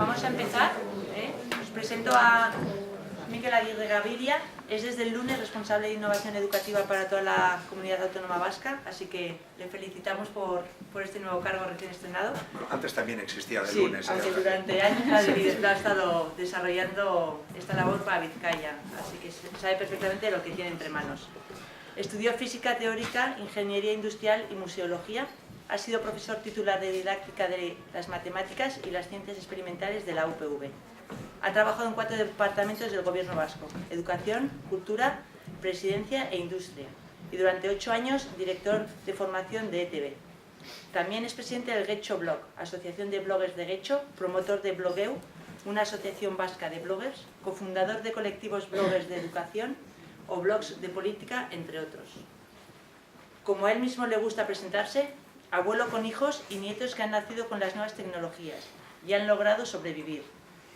Vamos a empezar. Os presento a Miquel Aguirre Gaviria. Es desde el lunes responsable de innovación educativa para toda la comunidad autónoma vasca, así que le felicitamos por este nuevo cargo recién estrenado. Antes también existía de sí, lunes. Aunque durante años ha estado desarrollando esta labor para Vizcaya, así que sabe perfectamente lo que tiene entre manos. Estudió física teórica, ingeniería industrial y museología. Ha sido profesor titular de didáctica de las matemáticas y las ciencias experimentales de la UPV. Ha trabajado en 4 departamentos del Gobierno vasco: Educación, Cultura, Presidencia e Industria. Y durante 8 años, director de formación de ETV. También es presidente del Getxo Blog, Asociación de Bloggers de Getxo, promotor de Blogueu, una asociación vasca de bloggers, cofundador de colectivos bloggers de educación o blogs de política, entre otros. Como a él mismo le gusta presentarse, abuelo con hijos y nietos que han nacido con las nuevas tecnologías y han logrado sobrevivir.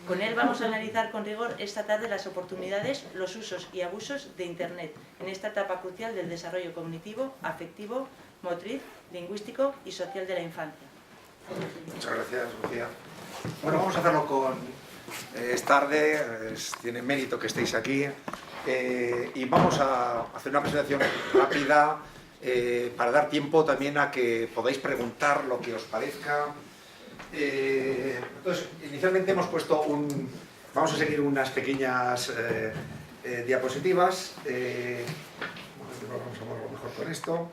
Con él vamos a analizar con rigor esta tarde las oportunidades, los usos y abusos de Internet en esta etapa crucial del desarrollo cognitivo, afectivo, motriz, lingüístico y social de la infancia. Muchas gracias, Lucía. Bueno, vamos a hacerlo con... es tarde, tiene mérito que estéis aquí y vamos a hacer una presentación rápida para dar tiempo también a que podáis preguntar lo que os parezca. Entonces, inicialmente hemos puesto vamos a seguir unas pequeñas diapositivas. Vamos a moverlo mejor con esto.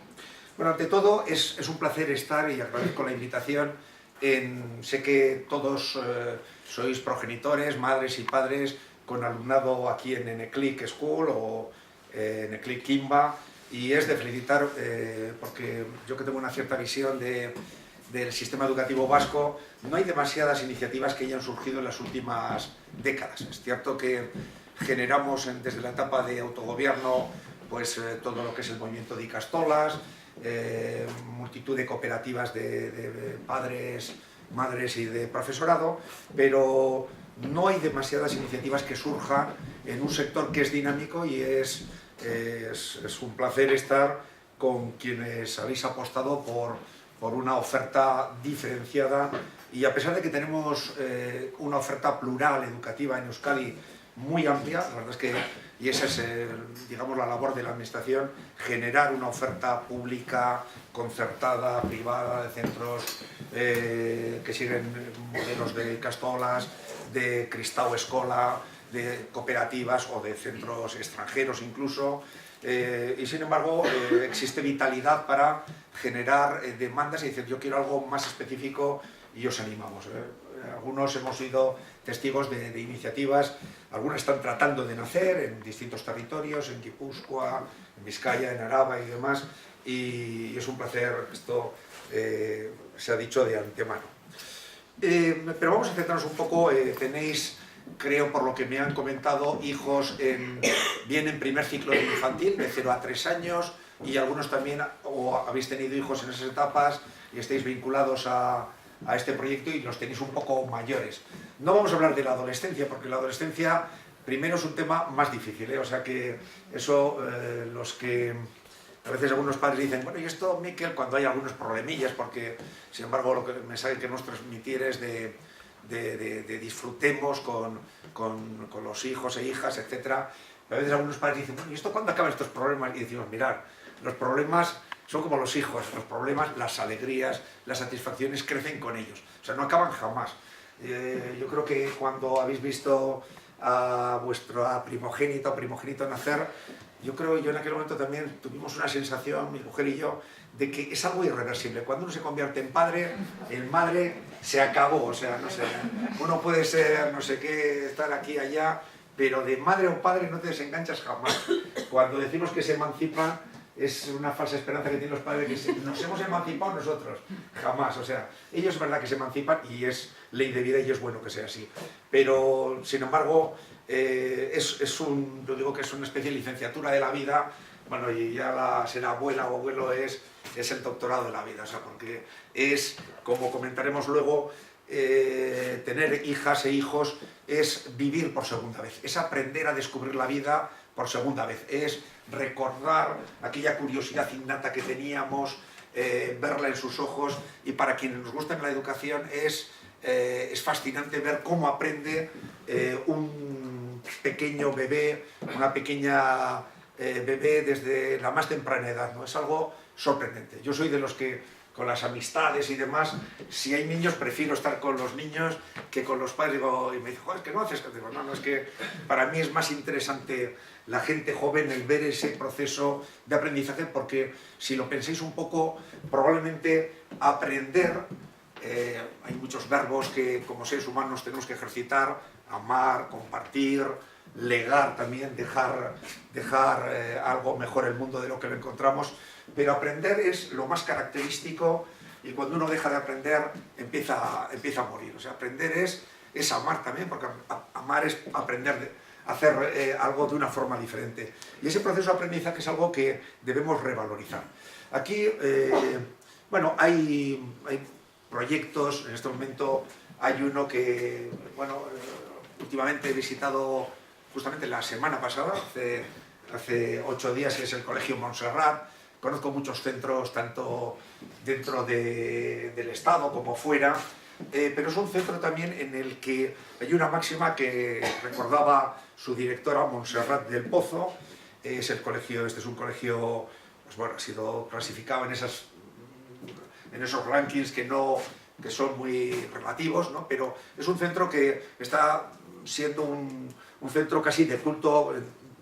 Bueno, ante todo, es un placer estar y agradezco la invitación. Sé que todos sois progenitores, madres y padres con alumnado aquí en Eneclic School o Eneclic Kimba. Y es de felicitar, porque yo que tengo una cierta visión del sistema educativo vasco, no hay demasiadas iniciativas que hayan surgido en las últimas décadas. Es cierto que generamos desde la etapa de autogobierno pues, todo lo que es el movimiento de Ikastolas, multitud de cooperativas de padres, madres y de profesorado, pero no hay demasiadas iniciativas que surjan en un sector que es dinámico y es un placer estar con quienes habéis apostado por una oferta diferenciada, y a pesar de que tenemos una oferta plural educativa en Euskadi muy amplia, la verdad es que, y esa es digamos la labor de la administración, generar una oferta pública, concertada, privada, de centros que siguen modelos de Ikastolas, de Kristau Eskola, de cooperativas o de centros extranjeros incluso, y sin embargo existe vitalidad para generar demandas y decir yo quiero algo más específico, y os animamos. Algunos hemos sido testigos de iniciativas, algunas están tratando de nacer en distintos territorios, en Guipúzcoa, en Vizcaya, en Araba y demás, y es un placer, esto se ha dicho de antemano. Pero vamos a centrarnos un poco, tenéis, creo por lo que me han comentado, hijos bien en primer ciclo de infantil, de 0 a 3 años, y algunos también o habéis tenido hijos en esas etapas y estáis vinculados a este proyecto y los tenéis un poco mayores. No vamos a hablar de la adolescencia, porque la adolescencia primero es un tema más difícil, o sea que eso, los que a veces algunos padres dicen, bueno, y esto, Miquel, cuando hay algunos problemillas, porque sin embargo lo que el mensaje que nos transmitir es de disfrutemos con los hijos e hijas, etc. A veces algunos padres dicen, bueno, ¿y esto cuándo acaban estos problemas? Y decimos, mirad, los problemas son como los hijos, los problemas, las alegrías, las satisfacciones crecen con ellos, o sea, no acaban jamás. Yo creo que cuando habéis visto a vuestra primogénita o primogénito nacer, yo en aquel momento también tuvimos una sensación, mi mujer y yo, de que es algo irreversible. Cuando uno se convierte en padre, en madre, se acabó, o sea, no sé, uno puede ser, no sé qué, estar aquí, allá, pero de madre o padre no te desenganchas jamás. Cuando decimos que se emancipan, es una falsa esperanza que tienen los padres, que nos hemos emancipado nosotros, jamás, o sea, ellos es verdad que se emancipan y es ley de vida y es bueno que sea así, pero sin embargo yo digo que es una especie de licenciatura de la vida, bueno, y ya ser abuela o abuelo es el doctorado de la vida, o sea, porque es, como comentaremos luego, tener hijas e hijos es vivir por segunda vez, es aprender a descubrir la vida por segunda vez, es recordar aquella curiosidad innata que teníamos, verla en sus ojos, y para quienes nos gusta la educación es es fascinante ver cómo aprende un pequeño bebé, una pequeña bebé desde la más temprana edad, ¿no? Es algo sorprendente. Yo soy de los que, con las amistades y demás, si hay niños, prefiero estar con los niños que con los padres. Digo, y me dice, joder, es que no haces. Digo, no, es que para mí es más interesante la gente joven, el ver ese proceso de aprendizaje, porque si lo pensáis un poco, probablemente aprender, hay muchos verbos que como seres humanos tenemos que ejercitar: amar, compartir, legar también, dejar algo mejor el mundo de lo que lo encontramos, pero aprender es lo más característico, y cuando uno deja de aprender empieza a morir. O sea, aprender es amar también, porque amar es aprender a hacer algo de una forma diferente, y ese proceso de aprendizaje es algo que debemos revalorizar. Aquí, bueno, hay proyectos. En este momento hay uno que, bueno, últimamente he visitado justamente la semana pasada, hace 8 días, que es el Colegio Montserrat. Conozco muchos centros, tanto dentro del Estado como fuera, pero es un centro también en el que hay una máxima que recordaba su directora, Montserrat del Pozo. Este es un colegio, pues bueno, ha sido clasificado en esos rankings que son muy relativos, ¿no? Pero es un centro que está siendo un centro casi de culto,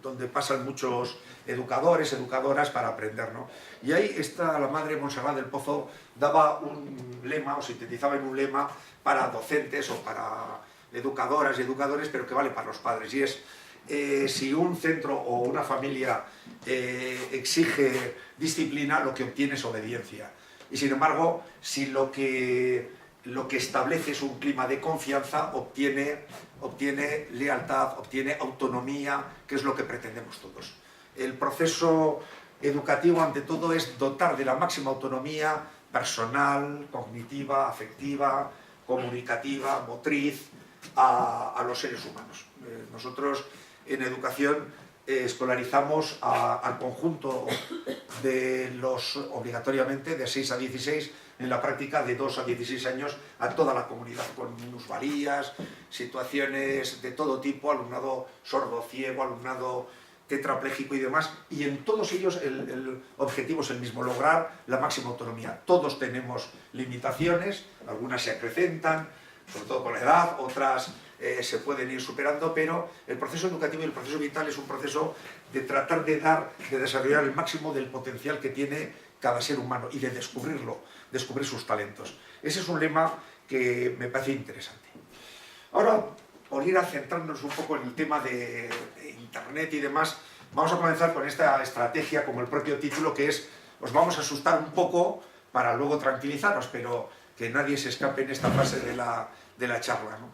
donde pasan muchos educadores, educadoras para aprender, ¿no? Y ahí está la madre Montserrat del Pozo, daba un lema, o sintetizaba en un lema para docentes o para educadoras y educadores, pero que vale para los padres, y es: si un centro o una familia exige disciplina, lo que obtiene es obediencia. Y sin embargo, si lo que establece es un clima de confianza, obtiene lealtad, obtiene autonomía, que es lo que pretendemos todos. El proceso educativo, ante todo, es dotar de la máxima autonomía personal, cognitiva, afectiva, comunicativa, motriz a los seres humanos. Nosotros en educación escolarizamos al conjunto de obligatoriamente de 6 a 16, en la práctica de 2 a 16 años, a toda la comunidad, con minusvalías, situaciones de todo tipo, alumnado sordo, ciego, alumnado tetrapléjico y demás, y en todos ellos el objetivo es el mismo: lograr la máxima autonomía. Todos tenemos limitaciones, algunas se acrecentan, sobre todo con la edad, otras se pueden ir superando, pero el proceso educativo y el proceso vital es un proceso de tratar de desarrollar el máximo del potencial que tiene cada ser humano y de descubrir sus talentos. Ese es un lema que me parece interesante. Ahora, por ir a centrarnos un poco en el tema de Internet y demás, vamos a comenzar con esta estrategia, como el propio título, que es: os vamos a asustar un poco para luego tranquilizaros, pero que nadie se escape en esta fase de la charla, ¿no?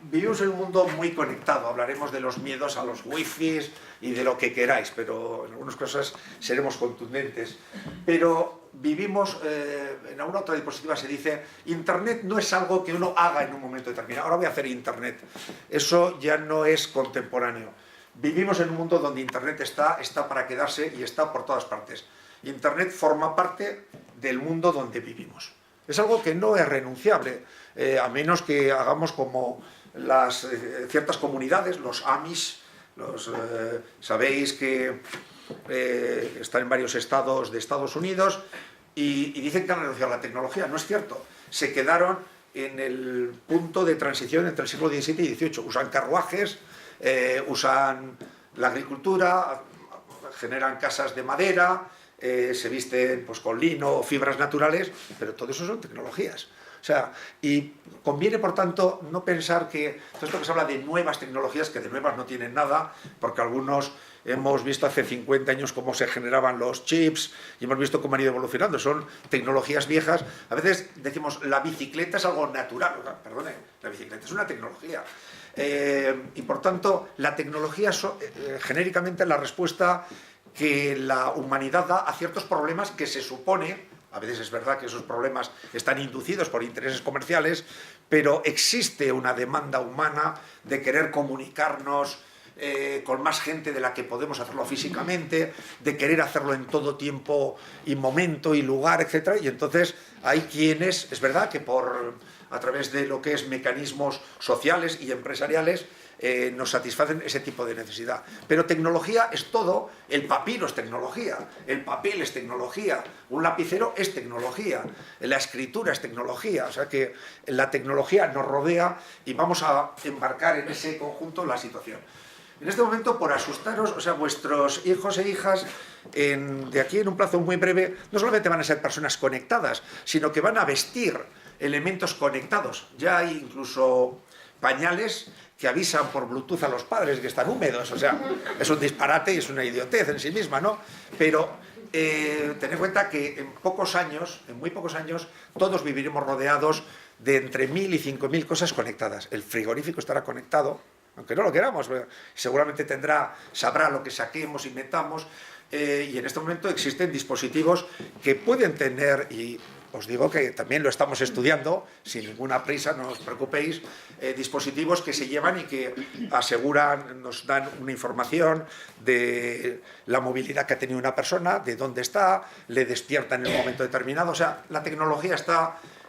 Vivimos en un mundo muy conectado. Hablaremos de los miedos a los wifis y de lo que queráis, pero en algunas cosas seremos contundentes. Pero vivimos, en alguna otra diapositiva se dice: Internet no es algo que uno haga en un momento determinado. Ahora voy a hacer Internet. Eso ya no es contemporáneo. Vivimos en un mundo donde Internet está para quedarse, y está por todas partes. Internet forma parte del mundo donde vivimos. Es algo que no es renunciable, a menos que hagamos como ciertas comunidades, los Amish. Sabéis que están en varios estados de Estados Unidos y dicen que han renunciado a la tecnología. No es cierto. Se quedaron en el punto de transición entre el siglo XVII y XVIII. Usan carruajes, usan la agricultura, generan casas de madera, se visten pues con lino o fibras naturales, pero todo eso son tecnologías. O sea, y conviene, por tanto, no pensar que todo esto que se habla de nuevas tecnologías, que de nuevas no tienen nada, porque algunos hemos visto hace 50 años cómo se generaban los chips y hemos visto cómo han ido evolucionando. Son tecnologías viejas. A veces decimos, la bicicleta es algo natural. O sea, perdone, la bicicleta es una tecnología. Y por tanto, la tecnología genéricamente es la respuesta que la humanidad da a ciertos problemas que se supone, a veces es verdad que esos problemas están inducidos por intereses comerciales, pero existe una demanda humana de querer comunicarnos con más gente de la que podemos hacerlo físicamente, de querer hacerlo en todo tiempo y momento y lugar, etc. Y entonces hay quienes, es verdad que por a través de lo que es mecanismos sociales y empresariales, nos satisfacen ese tipo de necesidad. Pero tecnología es todo, el papiro es tecnología, el papel es tecnología, un lapicero es tecnología, la escritura es tecnología, o sea que la tecnología nos rodea y vamos a embarcar en ese conjunto la situación. En este momento, por asustaros, o sea, vuestros hijos e hijas, de aquí en un plazo muy breve, no solamente van a ser personas conectadas, sino que van a vestir elementos conectados. Ya hay incluso pañales que avisan por Bluetooth a los padres que están húmedos, o sea, es un disparate y es una idiotez en sí misma, ¿no? Pero tened en cuenta que en muy pocos años, todos viviremos rodeados de entre 1000 y 5000 cosas conectadas. El frigorífico estará conectado, aunque no lo queramos, seguramente sabrá lo que saquemos y metamos, y en este momento existen dispositivos que pueden tener, y os digo que también lo estamos estudiando, sin ninguna prisa, no os preocupéis, dispositivos que se llevan y que aseguran, nos dan una información de la movilidad que ha tenido una persona, de dónde está, le despiertan en un momento determinado. O sea, la tecnología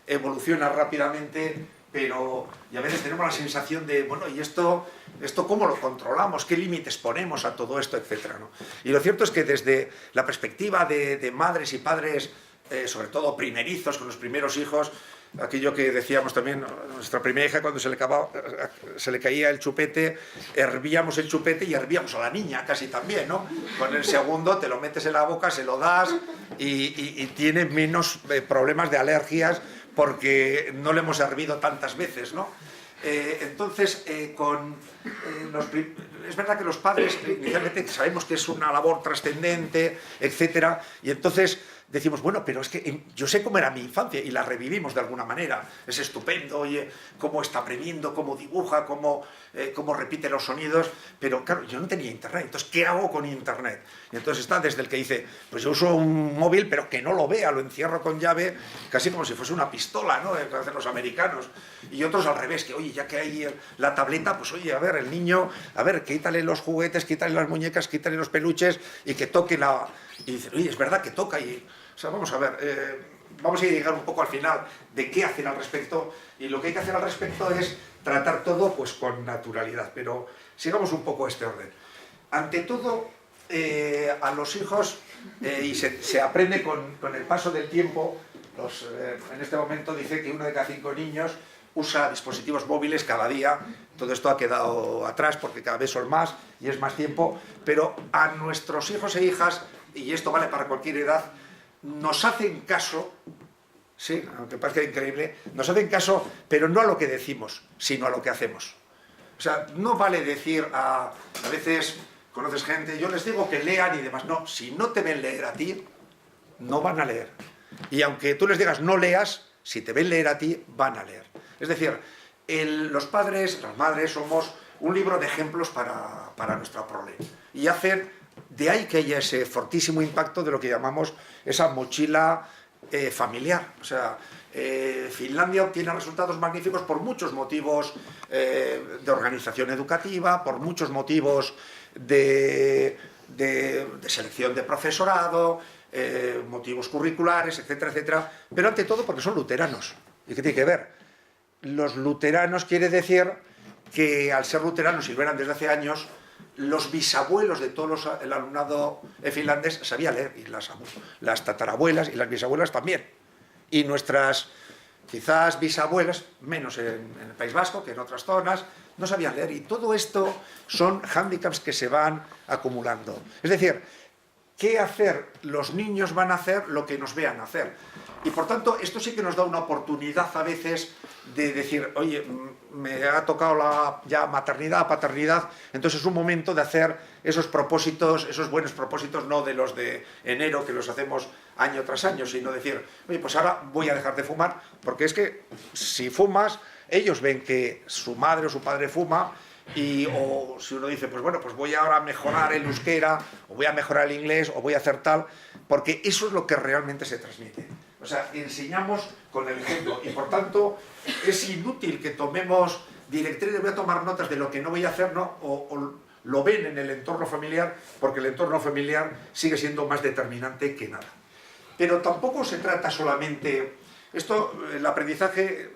evoluciona rápidamente, pero y a veces tenemos la sensación de, bueno, ¿y esto cómo lo controlamos? ¿Qué límites ponemos a todo esto, etcétera, ¿no? Y lo cierto es que desde la perspectiva de madres y padres, sobre todo primerizos, con los primeros hijos, aquello que decíamos también, nuestra primera hija, cuando se le caía el chupete, hervíamos el chupete y hervíamos a la niña casi también, ¿no? Con el segundo te lo metes en la boca, se lo das y tiene menos problemas de alergias porque no le hemos hervido tantas veces, ¿no? Entonces, es verdad que los padres inicialmente sabemos que es una labor trascendente, etcétera, y entonces decimos, bueno, pero es que yo sé cómo era mi infancia y la revivimos de alguna manera. Es estupendo, oye, cómo está aprendiendo, cómo dibuja, cómo repite los sonidos, pero claro, yo no tenía internet, entonces, ¿qué hago con internet? Y entonces está desde el que dice, pues yo uso un móvil, pero que no lo vea, lo encierro con llave, casi como si fuese una pistola, ¿no?, que hacen los americanos. Y otros al revés, que oye, ya que hay la tableta, pues oye, a ver, el niño, a ver, quítale los juguetes, quítale las muñecas, quítale los peluches y que toque la... Y dicen, oye, es verdad que toca y... O sea, vamos a ver, vamos a llegar un poco al final de qué hacer al respecto, y lo que hay que hacer al respecto es tratar todo pues con naturalidad, pero sigamos un poco este orden. Ante todo, a los hijos, y se aprende con el paso del tiempo, en este momento dice que 1 de cada 5 niños usa dispositivos móviles cada día. Todo esto ha quedado atrás porque cada vez son más y es más tiempo, pero a nuestros hijos e hijas, y esto vale para cualquier edad, nos hacen caso, sí, aunque parezca increíble, nos hacen caso, pero no a lo que decimos, sino a lo que hacemos. O sea, no vale decir a veces conoces gente, yo les digo que lean y demás. No, si no te ven leer a ti, no van a leer. Y aunque tú les digas no leas, si te ven leer a ti, van a leer. Es decir, los padres, las madres, somos un libro de ejemplos para nuestra prole. Y de ahí que haya ese fortísimo impacto de lo que llamamos esa mochila familiar. O sea, Finlandia obtiene resultados magníficos por muchos motivos de organización educativa, por muchos motivos de selección de profesorado, motivos curriculares, etcétera, etcétera, pero ante todo porque son luteranos. ¿Y qué tiene que ver? Los luteranos quiere decir que al ser luteranos, y lo eran desde hace años, los bisabuelos de todo el alumnado finlandés sabían leer, y las tatarabuelas y las bisabuelas también. Y nuestras, quizás bisabuelas, menos en el País Vasco que en otras zonas, no sabían leer. Y todo esto son hándicaps que se van acumulando. Es decir, ¿qué hacer? Los niños van a hacer lo que nos vean hacer. Y por tanto, esto sí que nos da una oportunidad a veces de decir, oye, me ha tocado ya maternidad, paternidad, entonces es un momento de hacer esos propósitos, esos buenos propósitos, no de los de enero que los hacemos año tras año, sino decir, oye, pues ahora voy a dejar de fumar, porque es que si fumas, ellos ven que su madre o su padre fuma, o si uno dice, pues bueno, pues voy ahora a mejorar el euskera, o voy a mejorar el inglés, o voy a hacer tal, porque eso es lo que realmente se transmite. O sea, enseñamos con el ejemplo, y por tanto es inútil que tomemos directrices, voy a tomar notas de lo que no voy a hacer, ¿no? O lo ven en el entorno familiar, porque el entorno familiar sigue siendo más determinante que nada. Pero tampoco se trata solamente Esto, el aprendizaje,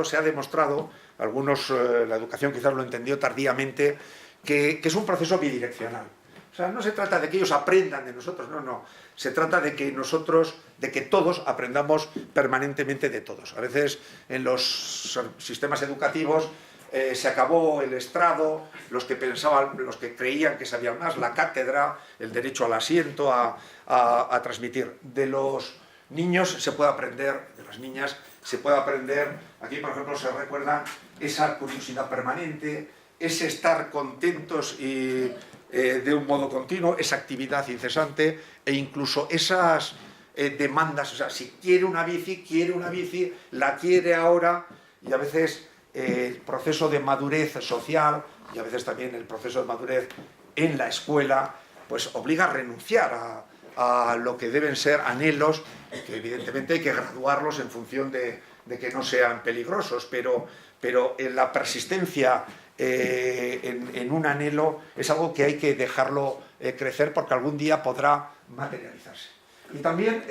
se ha demostrado, algunos, la educación quizás lo entendió tardíamente, que es un proceso bidireccional. O sea, no se trata de que ellos aprendan de nosotros, no. Se trata de que todos aprendamos permanentemente de todos. A veces en los sistemas educativos se acabó el estrado, los que creían que sabían más, la cátedra, el derecho al asiento, a transmitir. De los niños se puede aprender, de las niñas se puede aprender, aquí por ejemplo se recuerda esa curiosidad permanente, ese estar contentos y de un modo continuo, esa actividad incesante e incluso esas demandas, o sea, si quiere una bici, la quiere ahora, y a veces el proceso de madurez social y a veces también el proceso de madurez en la escuela, pues obliga a renunciar a lo que deben ser anhelos, que evidentemente hay que graduarlos en función de que no sean peligrosos, pero en la persistencia en un anhelo es algo que hay que dejarlo crecer porque algún día podrá materializarse. Y también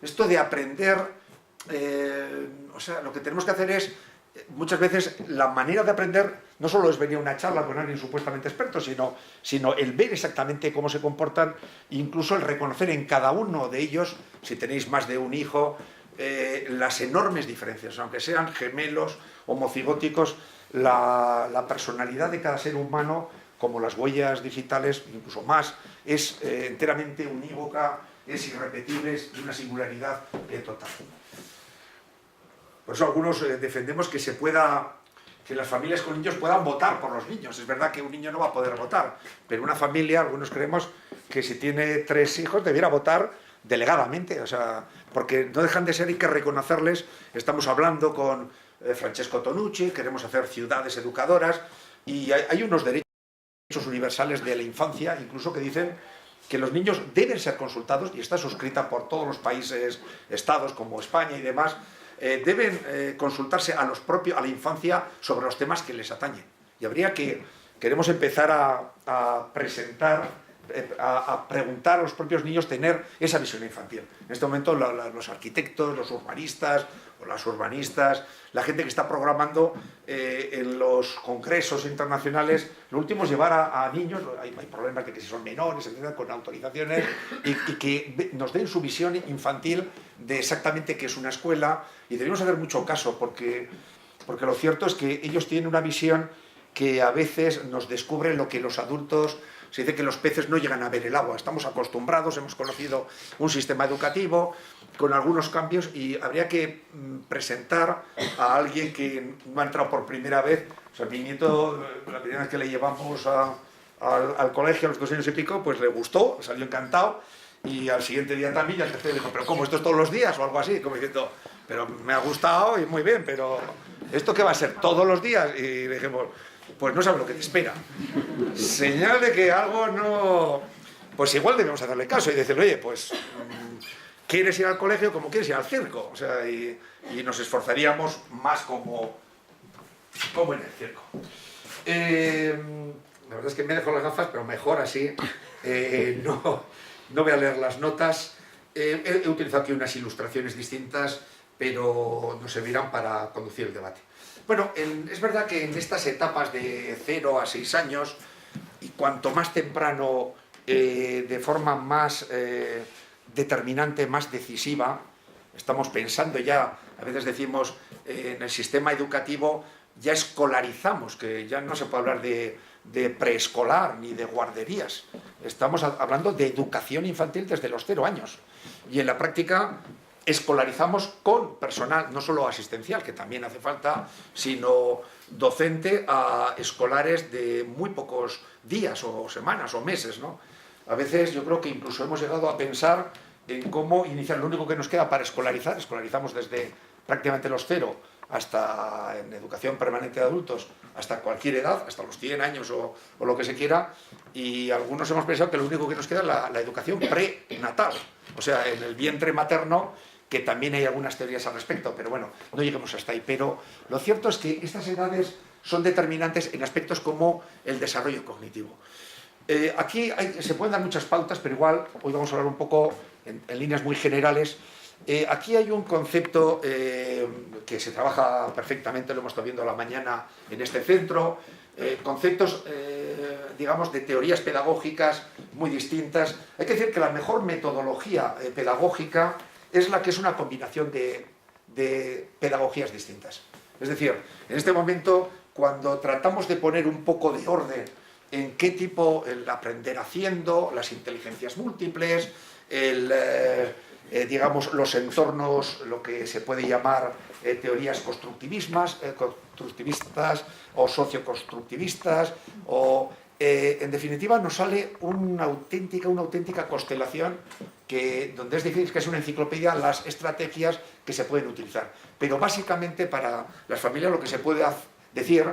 esto de aprender, o sea, lo que tenemos que hacer es, muchas veces la manera de aprender no solo es venir a una charla con alguien supuestamente experto, sino el ver exactamente cómo se comportan, incluso el reconocer en cada uno de ellos, si tenéis más de un hijo, las enormes diferencias, aunque sean gemelos, homocigóticos, la personalidad de cada ser humano, como las huellas digitales, incluso más, es enteramente unívoca, es irrepetible, es de una singularidad total. Por eso algunos defendemos que las familias con niños puedan votar por los niños. Es verdad que un niño no va a poder votar, pero una familia, algunos creemos que si tiene 3 hijos debiera votar delegadamente, o sea, porque no dejan de ser, hay que reconocerles. Estamos hablando con Francesco Tonucci, queremos hacer ciudades educadoras, y hay unos derechos universales de la infancia, incluso que dicen que los niños deben ser consultados, y está suscrita por todos los países, estados como España y demás, deben consultarse a la infancia sobre los temas que les atañen. Y queremos empezar a preguntar a los propios niños, tener esa visión infantil. En este momento los arquitectos, los urbanistas o las urbanistas, la gente que está programando en los congresos internacionales, lo último es llevar a niños, hay problemas de que si son menores, etcétera, con autorizaciones, y que nos den su visión infantil de exactamente qué es una escuela, y debemos hacer mucho caso, porque lo cierto es que ellos tienen una visión que a veces nos descubre lo que los adultos. Se dice que los peces no llegan a ver el agua. Estamos acostumbrados, hemos conocido un sistema educativo con algunos cambios, y habría que presentar a alguien que no ha entrado por primera vez. O sea, mi nieto, la primera vez que le llevamos al colegio a los 2 años y pico, pues le gustó, salió encantado, y al siguiente día también, y al tercero dijo, ¿pero cómo, esto es todos los días o algo así? Como diciendo, pero me ha gustado y muy bien, pero ¿esto qué va a ser todos los días? Y le dijimos, pues no sabes lo que te espera. Señal de que algo no. Pues igual debemos hacerle caso y decirle, oye, pues ¿quieres ir al colegio como quieres ir al circo? O sea, y nos esforzaríamos más como en el circo. La verdad es que me dejo las gafas, pero mejor así. No voy a leer las notas. He utilizado aquí unas ilustraciones distintas, pero nos servirán para conducir el debate. Bueno, es verdad que en estas etapas de 0 a 6 años, y cuanto más temprano, de forma más determinante, más decisiva, estamos pensando ya, a veces decimos, en el sistema educativo ya escolarizamos, que ya no se puede hablar de preescolar ni de guarderías. Estamos hablando de educación infantil desde los 0 años. Y en la práctica escolarizamos con personal, no solo asistencial, que también hace falta, sino docente a escolares de muy pocos días o semanas o meses, ¿no? A veces yo creo que incluso hemos llegado a pensar en cómo iniciar. Lo único que nos queda para escolarizamos desde prácticamente los 0 hasta en educación permanente de adultos, hasta cualquier edad, hasta los 100 años o lo que se quiera, y algunos hemos pensado que lo único que nos queda es la educación prenatal, o sea, en el vientre materno, que también hay algunas teorías al respecto, pero bueno, no lleguemos hasta ahí. Pero lo cierto es que estas edades son determinantes en aspectos como el desarrollo cognitivo. Aquí se pueden dar muchas pautas, pero igual hoy vamos a hablar un poco en líneas muy generales Aquí hay un concepto que se trabaja perfectamente, lo hemos estado viendo a la mañana en este centro, conceptos, digamos, de teorías pedagógicas muy distintas. Hay que decir que la mejor metodología pedagógica es la que es una combinación de pedagogías distintas. Es decir, en este momento, cuando tratamos de poner un poco de orden en qué tipo, el aprender haciendo, las inteligencias múltiples, digamos, los entornos, lo que se puede llamar teorías constructivistas o socioconstructivistas, o en definitiva nos sale una auténtica constelación donde es difícil, que es una enciclopedia, las estrategias que se pueden utilizar. Pero básicamente para las familias lo que se puede decir,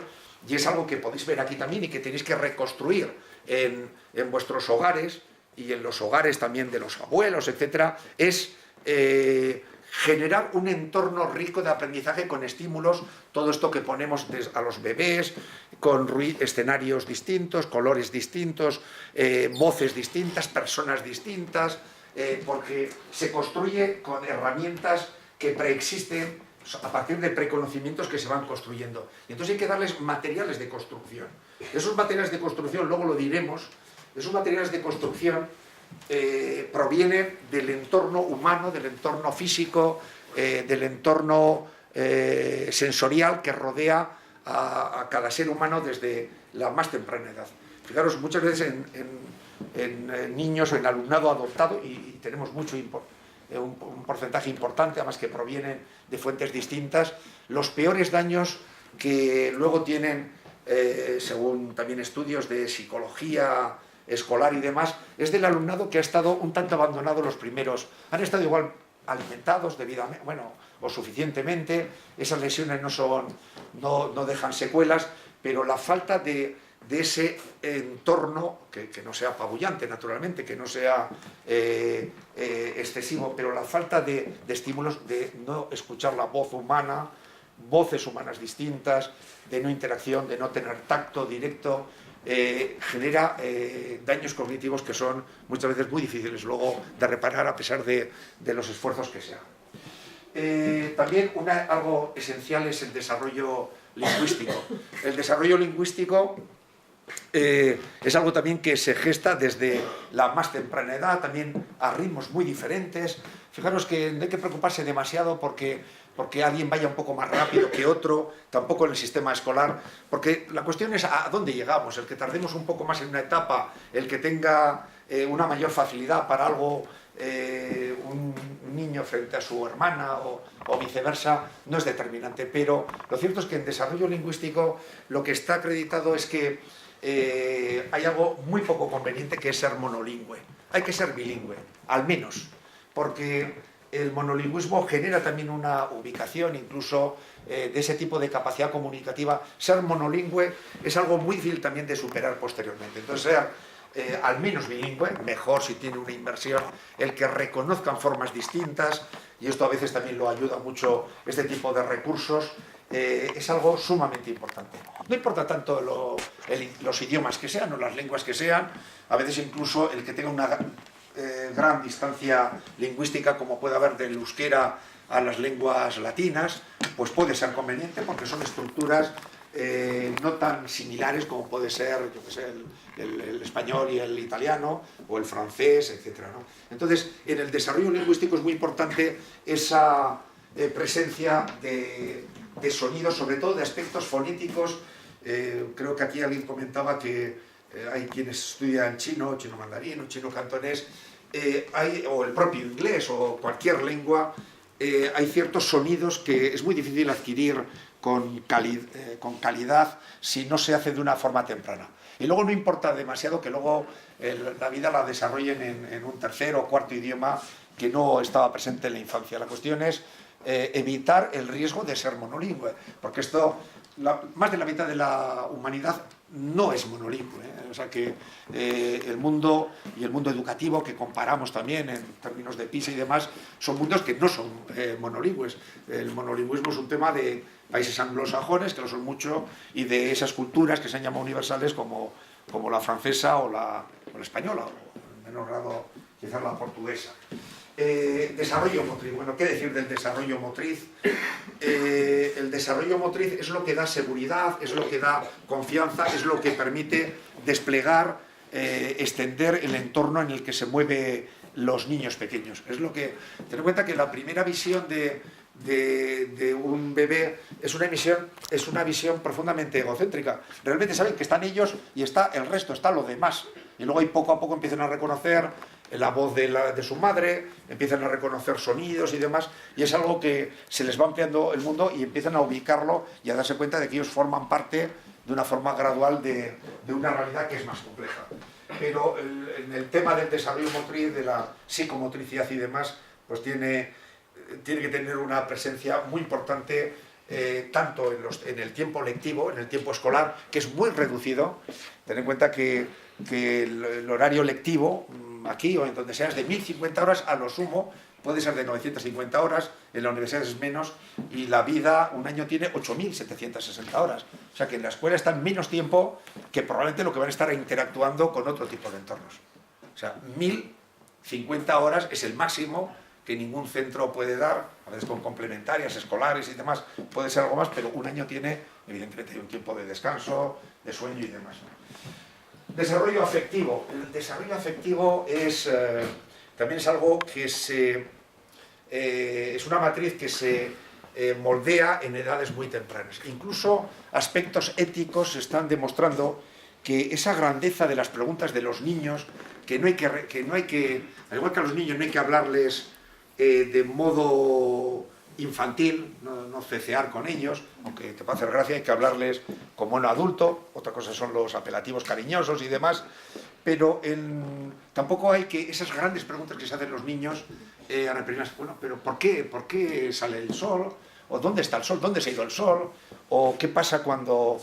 y es algo que podéis ver aquí también y que tenéis que reconstruir en vuestros hogares y en los hogares también de los abuelos, etcétera, es generar un entorno rico de aprendizaje con estímulos, todo esto que ponemos a los bebés, con escenarios distintos, colores distintos, voces distintas, personas distintas, porque se construye con herramientas que preexisten a partir de preconocimientos que se van construyendo. Y entonces hay que darles materiales de construcción. Esos materiales de construcción, luego lo diremos, esos materiales de construcción provienen del entorno humano, del entorno físico, del entorno sensorial que rodea a cada ser humano desde la más temprana edad. Fijaros, muchas veces en niños o en alumnado adoptado, y tenemos un porcentaje importante, además que provienen de fuentes distintas, los peores daños que luego tienen, según también estudios de psicología escolar y demás, es del alumnado que ha estado un tanto abandonado los primeros, han estado igual alimentados debidamente, bueno, o suficientemente, esas lesiones no dejan secuelas, pero la falta de ese entorno, que no sea apabullante naturalmente, que no sea excesivo, pero la falta de estímulos, de no escuchar la voz humana, voces humanas distintas, de no interacción, de no tener tacto directo, genera daños cognitivos que son muchas veces muy difíciles luego de reparar a pesar de los esfuerzos que se hagan. También algo esencial es el desarrollo lingüístico. El desarrollo lingüístico es algo también que se gesta desde la más temprana edad, también a ritmos muy diferentes. Fijaros que no hay que preocuparse demasiado porque alguien vaya un poco más rápido que otro, tampoco en el sistema escolar, porque la cuestión es a dónde llegamos. El que tardemos un poco más en una etapa, el que tenga una mayor facilidad para algo, un niño frente a su hermana o viceversa, no es determinante. Pero lo cierto es que en desarrollo lingüístico lo que está acreditado es que hay algo muy poco conveniente, que es ser monolingüe. Hay que ser bilingüe, al menos, porque el monolingüismo genera también una ubicación, incluso de ese tipo de capacidad comunicativa. Ser monolingüe es algo muy difícil también de superar posteriormente. Entonces, ser al menos bilingüe, mejor si tiene una inversión, el que reconozcan formas distintas, y esto a veces también lo ayuda mucho este tipo de recursos, es algo sumamente importante. No importa tanto los idiomas que sean o las lenguas que sean, a veces incluso el que tenga una gran distancia lingüística, como puede haber del euskera a las lenguas latinas, pues puede ser conveniente porque son estructuras no tan similares como puede ser, yo que sé, el español y el italiano, o el francés, etc., ¿no? Entonces, en el desarrollo lingüístico es muy importante esa presencia de sonidos, sobre todo de aspectos fonéticos. Creo que aquí alguien comentaba que hay quienes estudian chino mandarín o chino cantonés, o el propio inglés o cualquier lengua, hay ciertos sonidos que es muy difícil adquirir con calidad si no se hace de una forma temprana. Y luego no importa demasiado que luego la vida la desarrollen en un tercer o cuarto idioma que no estaba presente en la infancia. La cuestión es evitar el riesgo de ser monolingüe, porque más de la mitad de la humanidad no es monolingüe, o sea que el mundo y el mundo educativo que comparamos también en términos de PISA y demás son mundos que no son monolingües. El monolingüismo es un tema de países anglosajones, que lo son mucho, y de esas culturas que se han llamado universales como la francesa o la española, o en menor grado quizás la portuguesa. Desarrollo motriz. Bueno, ¿qué decir del desarrollo motriz? El desarrollo motriz es lo que da seguridad, es lo que da confianza, es lo que permite desplegar, extender el entorno en el que se mueven los niños pequeños. Es lo que... Ten en cuenta que la primera visión de un bebé es una visión profundamente egocéntrica. Realmente saben que están ellos y está el resto, está lo demás. Y luego ahí poco a poco empiezan a reconocer la voz de su madre, empiezan a reconocer sonidos y demás, y es algo que se les va ampliando el mundo y empiezan a ubicarlo y a darse cuenta de que ellos forman parte de una forma gradual de una realidad que es más compleja. Pero en el tema del desarrollo motriz, de la psicomotricidad y demás, pues tiene que tener una presencia muy importante, tanto en el tiempo lectivo, en el tiempo escolar, que es muy reducido. Ten en cuenta que el horario lectivo, aquí o en donde sea, es de 1050 horas a lo sumo, puede ser de 950 horas, en la universidad es menos, y la vida, un año tiene 8760 horas. O sea que en la escuela están menos tiempo que probablemente lo que van a estar interactuando con otro tipo de entornos. O sea, 1050 horas es el máximo que ningún centro puede dar, a veces con complementarias, escolares y demás, puede ser algo más, pero un año tiene, evidentemente, un tiempo de descanso, de sueño y demás. Desarrollo afectivo. El desarrollo afectivo también es algo que es una matriz que se moldea en edades muy tempranas. Incluso aspectos éticos están demostrando que esa grandeza de las preguntas de los niños, que no hay que, al igual que a los niños no hay que hablarles de modo infantil, no cecear con ellos, aunque te puede hacer gracia, hay que hablarles como un adulto. Otra cosa son los apelativos cariñosos y demás, pero tampoco hay que, esas grandes preguntas que se hacen los niños, a reprimirlas. Bueno, pero ¿por qué sale el sol? ¿O dónde está el sol? ¿Dónde se ha ido el sol? ¿O qué pasa cuando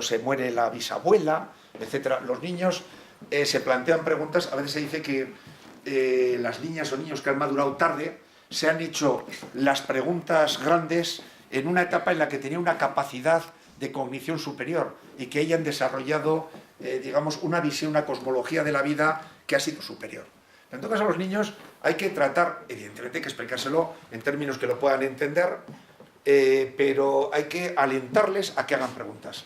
se muere la bisabuela? Etcétera. Los niños se plantean preguntas. A veces se dice que las niñas o niños que han madurado tarde se han hecho las preguntas grandes en una etapa en la que tenían una capacidad de cognición superior y que hayan desarrollado, digamos, una visión, una cosmología de la vida que ha sido superior. En todo caso, a los niños hay que tratar, evidentemente hay que explicárselo en términos que lo puedan entender, pero hay que alentarles a que hagan preguntas.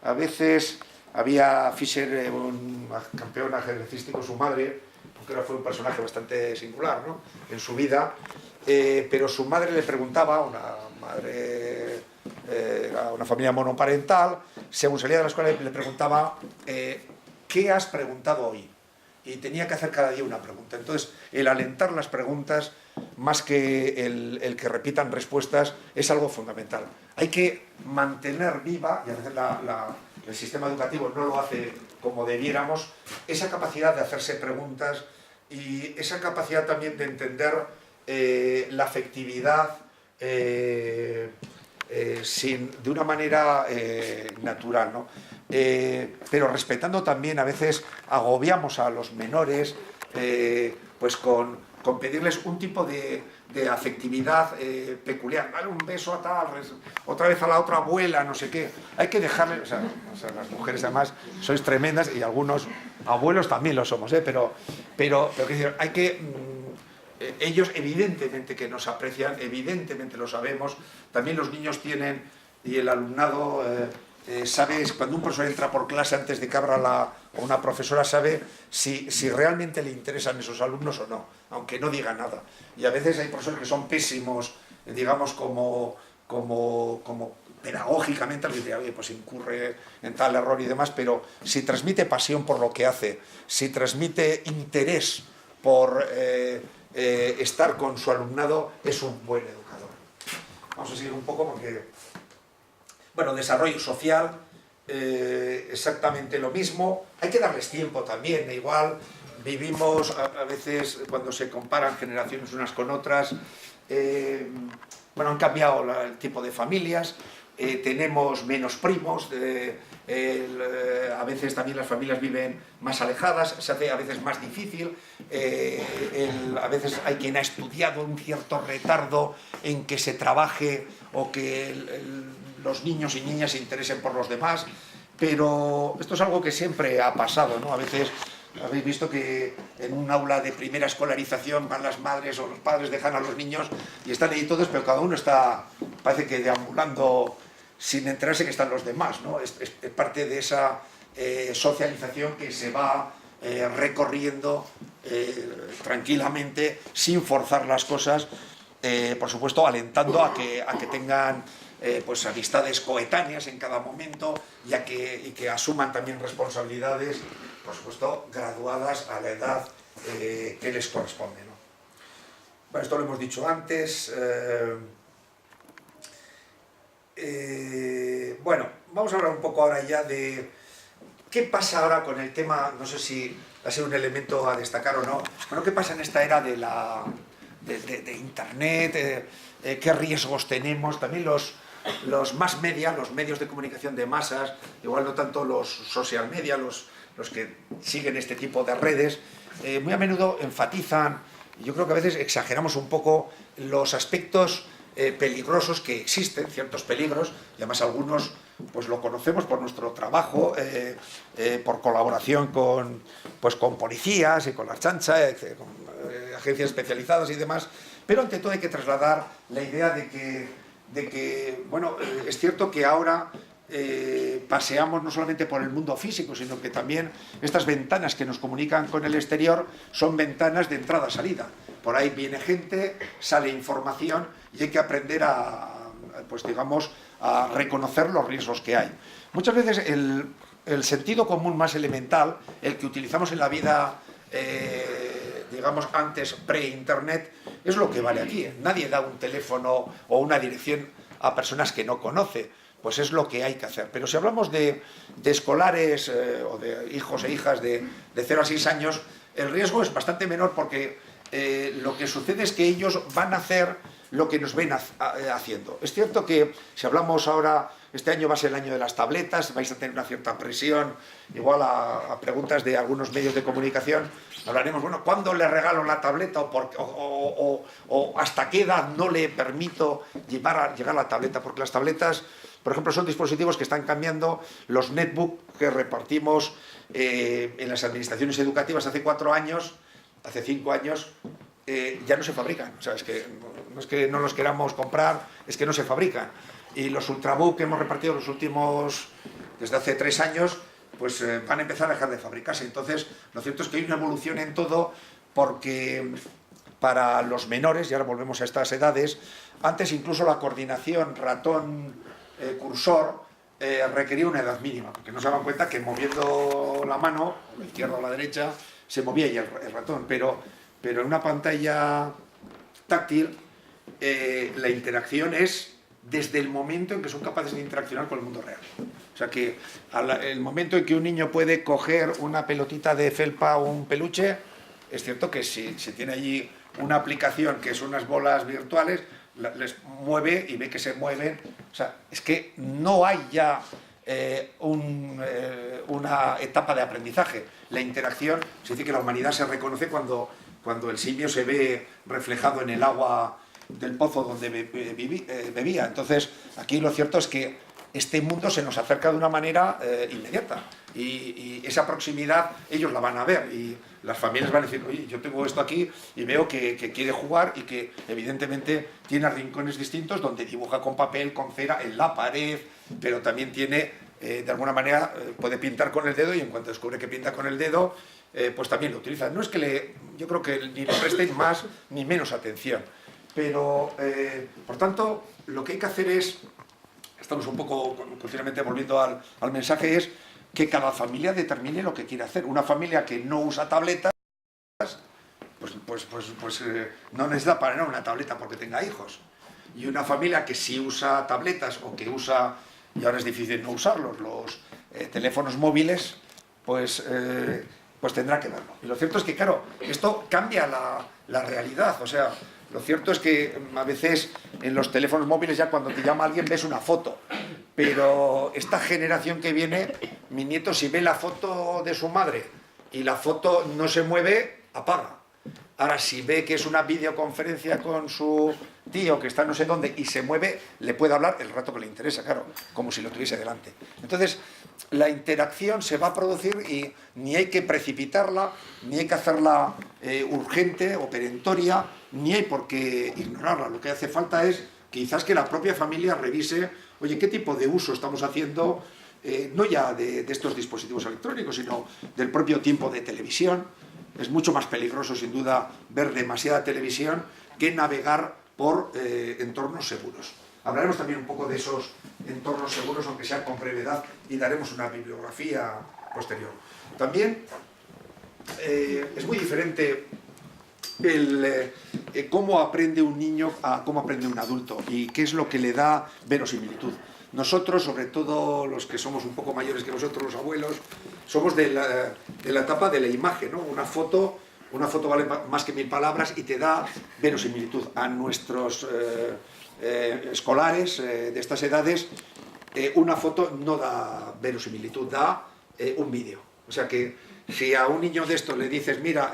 A veces había Fischer, un campeón ajedrecístico, su madre, que fue un personaje bastante singular, ¿no?, en su vida, pero su madre le preguntaba, una familia monoparental, según salía de la escuela le preguntaba, ¿qué has preguntado hoy? Y tenía que hacer cada día una pregunta. Entonces, el alentar las preguntas, más que el que repitan respuestas, es algo fundamental. Hay que mantener viva, y a veces el sistema educativo no lo hace como debiéramos, esa capacidad de hacerse preguntas y esa capacidad también de entender la afectividad de una manera natural, ¿no? Pero respetando también, a veces agobiamos a los menores pues con pedirles un tipo de afectividad peculiar, darle un beso a tal, otra vez a la otra abuela, no sé qué. Hay que dejarle, o sea, las mujeres además sois tremendas y algunos abuelos también lo somos, pero quiero decir, hay que... ellos evidentemente que nos aprecian, evidentemente lo sabemos, también los niños tienen, y el alumnado sabe, cuando un profesor entra por clase antes de que abra o una profesora sabe si realmente le interesan esos alumnos o no, aunque no diga nada. Y a veces hay profesores que son pésimos, digamos, como pedagógicamente, alguien diría, oye, pues incurre en tal error y demás, pero si transmite pasión por lo que hace, si transmite interés por estar con su alumnado, es un buen educador. Vamos a seguir un poco porque... Bueno, desarrollo social, exactamente lo mismo. Hay que darles tiempo también, igual. Vivimos, a veces, cuando se comparan generaciones unas con otras, bueno, han cambiado el tipo de familias, tenemos menos primos, a veces también las familias viven más alejadas, se hace a veces más difícil, a veces hay quien ha estudiado un cierto retardo en que se trabaje o que los niños y niñas se interesen por los demás, pero esto es algo que siempre ha pasado, ¿no? A veces Habéis visto que en un aula de primera escolarización van las madres o los padres, dejan a los niños y están ahí todos, pero cada uno está, parece que deambulando sin enterarse que están los demás, ¿no? Es parte de esa socialización que se va recorriendo tranquilamente, sin forzar las cosas, por supuesto alentando a que tengan pues amistades coetáneas en cada momento y que asuman también responsabilidades, por supuesto, graduadas a la edad que les corresponde, ¿no? Bueno, esto lo hemos dicho antes. Bueno, vamos a hablar un poco ahora ya de qué pasa ahora con el tema, no sé si ha sido un elemento a destacar o no, bueno, qué pasa en esta era de Internet, qué riesgos tenemos, también los mass media, los medios de comunicación de masas, igual no tanto los social media, los que siguen este tipo de redes, muy a menudo enfatizan, yo creo que a veces exageramos un poco los aspectos peligrosos que existen, ciertos peligros, y además algunos pues lo conocemos por nuestro trabajo, por colaboración con policías y con la chancha, con agencias especializadas y demás, pero ante todo hay que trasladar la idea de que bueno, es cierto que ahora paseamos no solamente por el mundo físico, sino que también estas ventanas que nos comunican con el exterior son ventanas de entrada-salida. Por ahí viene gente, sale información y hay que aprender pues digamos, a reconocer los riesgos que hay. Muchas veces el sentido común más elemental, el que utilizamos en la vida, digamos, antes pre-internet, es lo que vale aquí. Nadie da un teléfono o una dirección a personas que no conoce. Pues es lo que hay que hacer. Pero si hablamos de escolares o de hijos e hijas de 0 a 6 años, el riesgo es bastante menor porque lo que sucede es que ellos van a hacer lo que nos ven haciendo. Es cierto que si hablamos ahora, este año va a ser el año de las tabletas, vais a tener una cierta presión, igual a preguntas de algunos medios de comunicación, hablaremos, bueno, ¿cuándo le regalo la tableta o hasta qué edad no le permito llegar a la tableta? Porque las tabletas, por ejemplo, son dispositivos que están cambiando. Los netbook que repartimos en las administraciones educativas hace 4 años, hace 5 años, ya no se fabrican. O sea, no es que no los queramos comprar, es que no se fabrican. Y los ultrabook que hemos repartido desde hace 3 años, pues van a empezar a dejar de fabricarse. Entonces, lo cierto es que hay una evolución en todo, porque para los menores, y ahora volvemos a estas edades, antes incluso la coordinación ratón-cursor requería una edad mínima, porque no se daban cuenta que moviendo la mano, la izquierda o la derecha, se movía ya el ratón, pero en una pantalla táctil la interacción es desde el momento en que son capaces de interaccionar con el mundo real. O sea que el momento en que un niño puede coger una pelotita de felpa o un peluche, es cierto que si tiene allí una aplicación que son unas bolas virtuales, les mueve y ve que se mueven. O sea, es que no hay ya una etapa de aprendizaje. La interacción, se dice que la humanidad se reconoce cuando el simio se ve reflejado en el agua del pozo donde bebía. Entonces, aquí lo cierto es que este mundo se nos acerca de una manera inmediata, y esa proximidad ellos la van a ver, y las familias van a decir, oye, yo tengo esto aquí y veo que quiere jugar, y que evidentemente tiene rincones distintos donde dibuja con papel, con cera, en la pared, pero también tiene, de alguna manera, puede pintar con el dedo, y en cuanto descubre que pinta con el dedo, pues también lo utiliza. No es que yo creo que ni le presten más ni menos atención, pero por tanto lo que hay que hacer es, estamos un poco continuamente volviendo al mensaje, es que cada familia determine lo que quiere hacer. Una familia que no usa tabletas, pues no necesita para nada una tableta porque tenga hijos. Y una familia que sí usa tabletas, o que usa, y ahora es difícil no usarlos, los teléfonos móviles, pues tendrá que verlo. Y lo cierto es que, claro, esto cambia la realidad. O sea, lo cierto es que a veces en los teléfonos móviles, ya cuando te llama alguien ves una foto, pero esta generación que viene, mi nieto, si ve la foto de su madre y la foto no se mueve, apaga. Ahora, si ve que es una videoconferencia con su tío que está no sé dónde y se mueve, le puede hablar el rato que le interesa, claro, como si lo tuviese delante. Entonces, la interacción se va a producir y ni hay que precipitarla, ni hay que hacerla urgente o perentoria, ni hay por qué ignorarla. Lo que hace falta es quizás que la propia familia revise, oye, ¿qué tipo de uso estamos haciendo? No ya de estos dispositivos electrónicos, sino del propio tiempo de televisión. Es mucho más peligroso, sin duda, ver demasiada televisión que navegar por entornos seguros. Hablaremos también un poco de esos entornos seguros, aunque sea con brevedad, y daremos una bibliografía posterior. También es muy diferente cómo aprende un niño a cómo aprende un adulto y qué es lo que le da verosimilitud. Nosotros, sobre todo los que somos un poco mayores que vosotros, los abuelos, somos de la etapa de la imagen, ¿no? Una foto vale más que 1000 palabras y te da verosimilitud. A nuestros escolares de estas edades, una foto no da verosimilitud, da un vídeo. O sea que si a un niño de estos le dices, mira,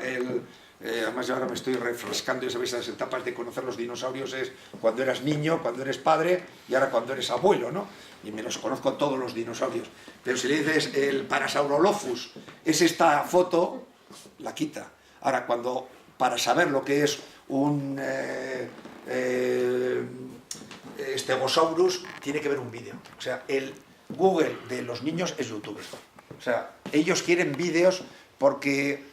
además yo ahora me estoy refrescando, ya sabéis, las etapas de conocer los dinosaurios es cuando eras niño, cuando eres padre y ahora cuando eres abuelo, ¿no? Y me los conozco todos los dinosaurios. Pero si le dices el Parasaurolophus es esta foto, la quita. Ahora, para saber lo que es un Stegosaurus, tiene que ver un vídeo. O sea, el Google de los niños es YouTube. O sea, ellos quieren vídeos porque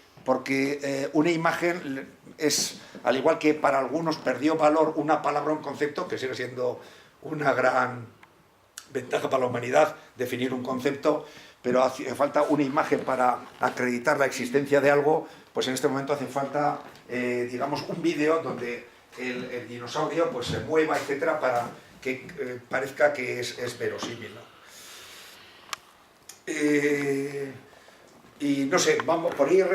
una imagen es, al igual que para algunos perdió valor una palabra o un concepto, que sigue siendo una gran ventaja para la humanidad definir un concepto, pero hace falta una imagen para acreditar la existencia de algo, pues en este momento hace falta, digamos, un vídeo donde el dinosaurio pues se mueva, etcétera, para que parezca que es verosímil, ¿no? Y no sé, vamos por ir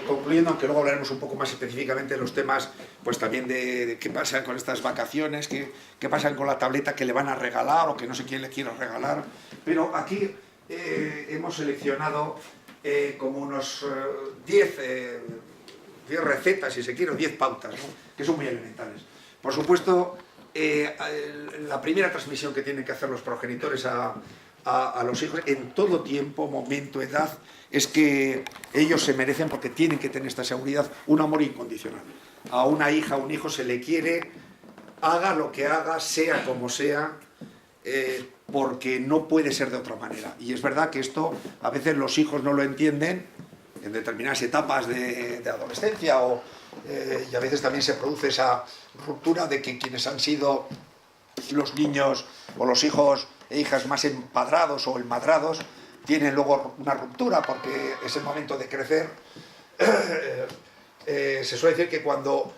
concluyendo, aunque luego hablaremos un poco más específicamente de los temas, pues también de qué pasa con estas vacaciones, qué pasa con la tableta que le van a regalar o que no sé quién le quiere regalar. Pero aquí hemos seleccionado como unos 10 recetas, si se quiere, o 10 pautas, ¿no? Que son muy elementales. Por supuesto, la primera transmisión que tienen que hacer los progenitores a los hijos en todo tiempo, momento, edad, es que ellos se merecen, porque tienen que tener esta seguridad, un amor incondicional. A una hija, a un hijo se le quiere, haga lo que haga, sea como sea, porque no puede ser de otra manera. Y es verdad que esto a veces los hijos no lo entienden en determinadas etapas de adolescencia, y a veces también se produce esa ruptura de que quienes han sido los niños o los hijos e hijas más empadrados o enmadrados tienen luego una ruptura, porque es el momento de crecer. Se suele decir que cuando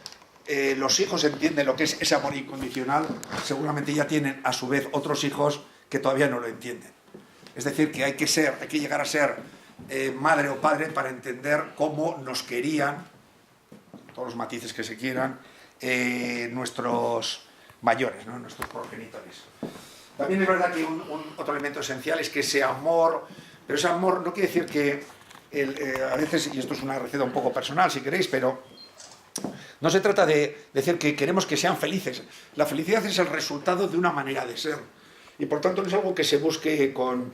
los hijos entienden lo que es ese amor incondicional, seguramente ya tienen a su vez otros hijos que todavía no lo entienden. Es decir, que hay que llegar a ser madre o padre para entender cómo nos querían, todos los matices que se quieran, nuestros mayores, ¿no? Nuestros progenitores. También es verdad que otro elemento esencial es que ese amor, pero ese amor no quiere decir que a veces, y esto es una receta un poco personal si queréis, pero no se trata de decir que queremos que sean felices. La felicidad es el resultado de una manera de ser, y por tanto no es algo que se busque con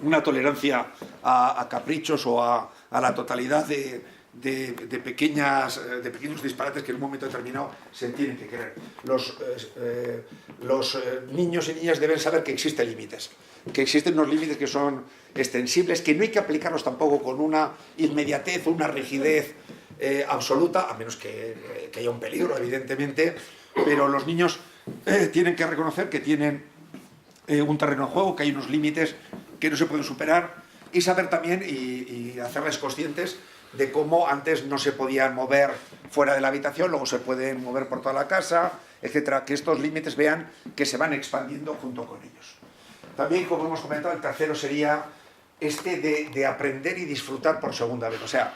una tolerancia a caprichos o a la totalidad de pequeños disparates que en un momento determinado se tienen que querer. Los niños y niñas deben saber que existen límites, que existen unos límites que son extensibles, que no hay que aplicarlos tampoco con una inmediatez o una rigidez absoluta, a menos que haya un peligro, evidentemente, pero los niños tienen que reconocer que tienen un terreno de juego, que hay unos límites que no se pueden superar, y saber también y hacerles conscientes de cómo antes no se podían mover fuera de la habitación, luego se pueden mover por toda la casa, etcétera, que estos límites vean que se van expandiendo junto con ellos. También, como hemos comentado, el tercero sería de aprender y disfrutar por segunda vez, o sea,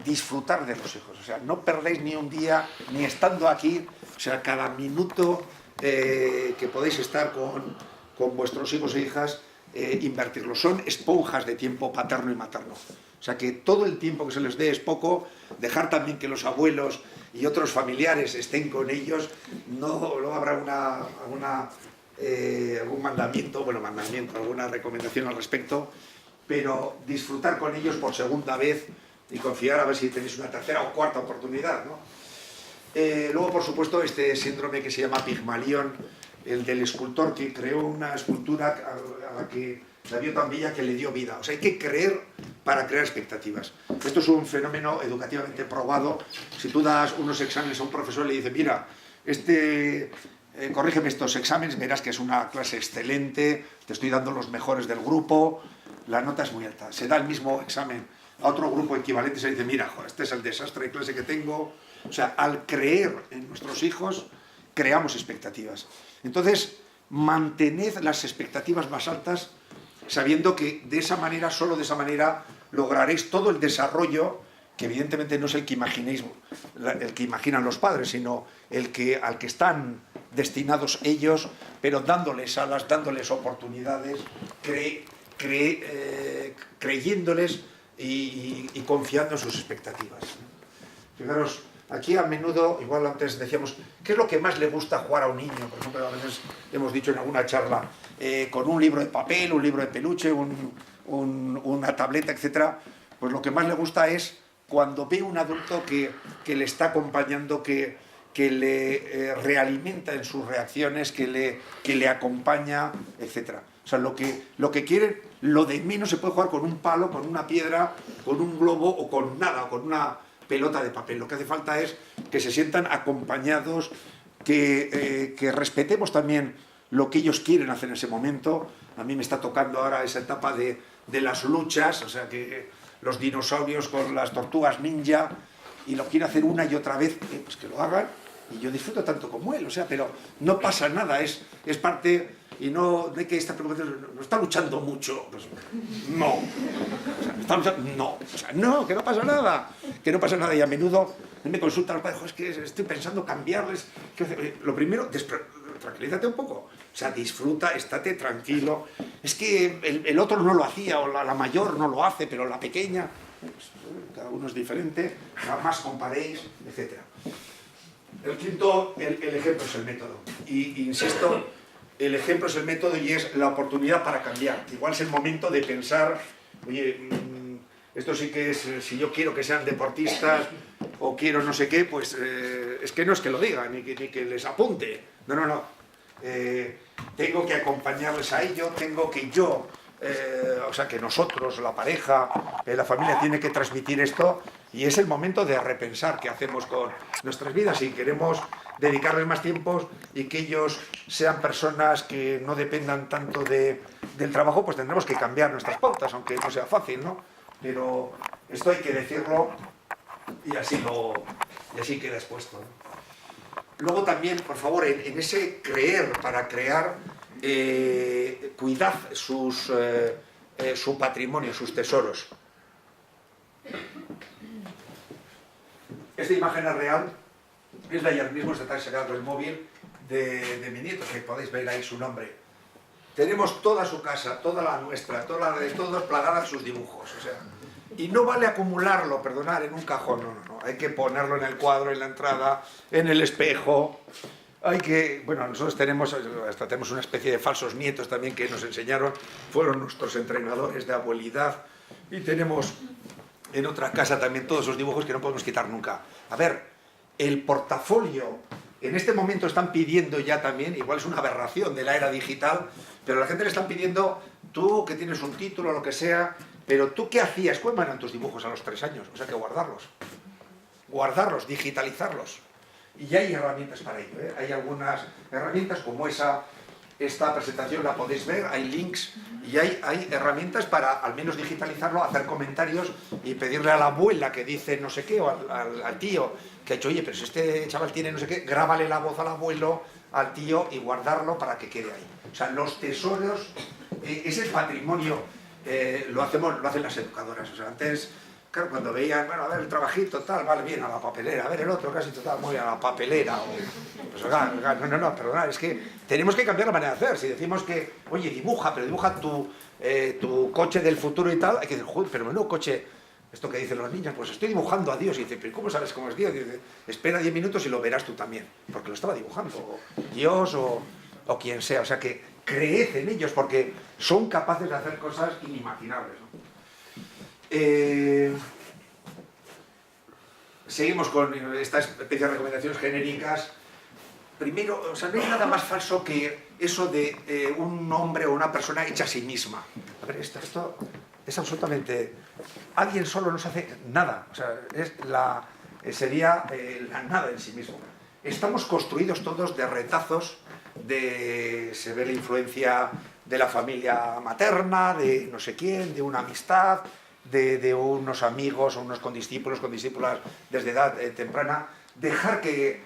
disfrutar de los hijos, o sea, no perdéis ni un día, ni estando aquí, o sea, cada minuto que podéis estar con vuestros hijos e hijas, invertirlo. Son esponjas de tiempo paterno y materno. O sea que todo el tiempo que se les dé es poco, dejar también que los abuelos y otros familiares estén con ellos, no habrá una algún mandamiento, alguna recomendación al respecto, pero disfrutar con ellos por segunda vez y confiar a ver si tenéis una tercera o cuarta oportunidad, ¿no? Luego, por supuesto, este síndrome que se llama Pigmalión, el del escultor que creó una escultura a la que la vio tan bella que le dio vida. O sea, hay que creer para crear expectativas. Esto es un fenómeno educativamente probado. Si tú das unos exámenes a un profesor y le dices, mira, corrígeme estos exámenes, verás que es una clase excelente, te estoy dando los mejores del grupo, la nota es muy alta. Se da el mismo examen a otro grupo equivalente y se dice, mira, joder, este es el desastre de clase que tengo. O sea, al creer en nuestros hijos, creamos expectativas. Entonces, mantened las expectativas más altas, sabiendo que de esa manera, solo de esa manera, lograréis todo el desarrollo, que evidentemente no es el que imaginéis, el que imaginan los padres, sino al que están destinados ellos, pero dándoles alas, dándoles oportunidades, creyéndoles y confiando en sus expectativas. Fijaros, aquí a menudo, igual antes decíamos, ¿qué es lo que más le gusta jugar a un niño? Por ejemplo, a veces hemos dicho en alguna charla, con un libro de papel, un libro de peluche, una tableta, etc. Pues lo que más le gusta es cuando ve un adulto que le está acompañando, que le realimenta en sus reacciones, que le acompaña, etc. O sea, lo que quieren, lo de menos se puede jugar con un palo, con una piedra, con un globo o con nada, o con una pelota de papel. Lo que hace falta es que se sientan acompañados, que respetemos también lo que ellos quieren hacer en ese momento. A mí me está tocando ahora esa etapa de las luchas, o sea, que los dinosaurios con las tortugas ninja, y lo quiere hacer una y otra vez, pues que lo hagan, y yo disfruto tanto como él, o sea, pero no pasa nada, es parte, y no de que esta preocupación, no está luchando mucho, pues no, o sea, está luchando, no, o sea, no, que no pasa nada, y a menudo me consultan los padres, es que estoy pensando cambiarles, lo primero, tranquilízate un poco, o sea, disfruta, estate tranquilo, es que el otro no lo hacía, o la mayor no lo hace, pero la pequeña, pues, cada uno es diferente, jamás comparéis, etc. El quinto, el ejemplo es el método, y insisto, el ejemplo es el método y es la oportunidad para cambiar. Igual es el momento de pensar, oye, esto sí que es, si yo quiero que sean deportistas o quiero no sé qué, pues es que no es que lo digan, ni que les apunte. No. Tengo que acompañarles a ello, tengo que yo, o sea, que nosotros, la pareja, la familia tiene que transmitir esto, y es el momento de repensar qué hacemos con nuestras vidas, si queremos dedicarles más tiempo y que ellos sean personas que no dependan tanto del trabajo, pues tendremos que cambiar nuestras pautas, aunque no sea fácil, ¿no? Pero esto hay que decirlo y así queda expuesto, ¿no? Luego también, por favor, en ese creer para crear, cuidad su patrimonio, sus tesoros. Esta imagen es real, es de ayer mismo, está sacado el móvil de mi nieto, que podéis ver ahí su nombre. Tenemos toda su casa, toda la nuestra, toda la de todos, plagada de sus dibujos, o sea, y no vale acumularlo, perdonar, en un cajón, no, hay que ponerlo en el cuadro, en la entrada, en el espejo. Bueno, nosotros tenemos una especie de falsos nietos también que nos enseñaron, fueron nuestros entrenadores de abuelidad, y tenemos en otra casa también todos esos dibujos que no podemos quitar nunca. A ver, el portafolio, en este momento están pidiendo ya también, igual es una aberración de la era digital, pero a la gente le están pidiendo, tú que tienes un título o lo que sea, pero tú ¿qué hacías? ¿Cómo eran tus dibujos a los 3 años? O sea, que guardarlos, digitalizarlos. Y ya hay herramientas para ello, ¿eh? Hay algunas herramientas como esta presentación la podéis ver, hay links y hay herramientas para al menos digitalizarlo, hacer comentarios y pedirle a la abuela que dice no sé qué, o al tío que ha hecho, oye, pero si este chaval tiene no sé qué, grábale la voz al abuelo, al tío, y guardarlo para que quede ahí. O sea, los tesoros, ese patrimonio lo hacen las educadoras. O sea, antes, claro, cuando veían, bueno, a ver el trabajito, tal, vale, bien, a la papelera, a ver el otro, casi total, muy a la papelera. Pues oiga, no, perdonad, es que tenemos que cambiar la manera de hacer. Si decimos que, oye, dibuja tu coche del futuro y tal, hay que decir, joder, pero menudo coche, esto que dicen los niños, pues estoy dibujando a Dios. Y dice, pero ¿cómo sabes cómo es Dios? Y dice, espera 10 minutos y lo verás tú también, porque lo estaba dibujando. Dios o quien sea, o sea que creed en ellos porque son capaces de hacer cosas inimaginables, ¿no? Seguimos con estas especie de recomendaciones genéricas. Primero, o sea, no hay nada más falso que eso de un hombre o una persona hecha a sí misma. A ver, esto es absolutamente... Alguien solo no se hace nada, o sea, sería la nada en sí mismo. Estamos construidos todos de retazos, se ve la influencia de la familia materna, de no sé quién, de una amistad, de unos amigos o unos condiscípulos, condiscípulas desde edad temprana. Dejar que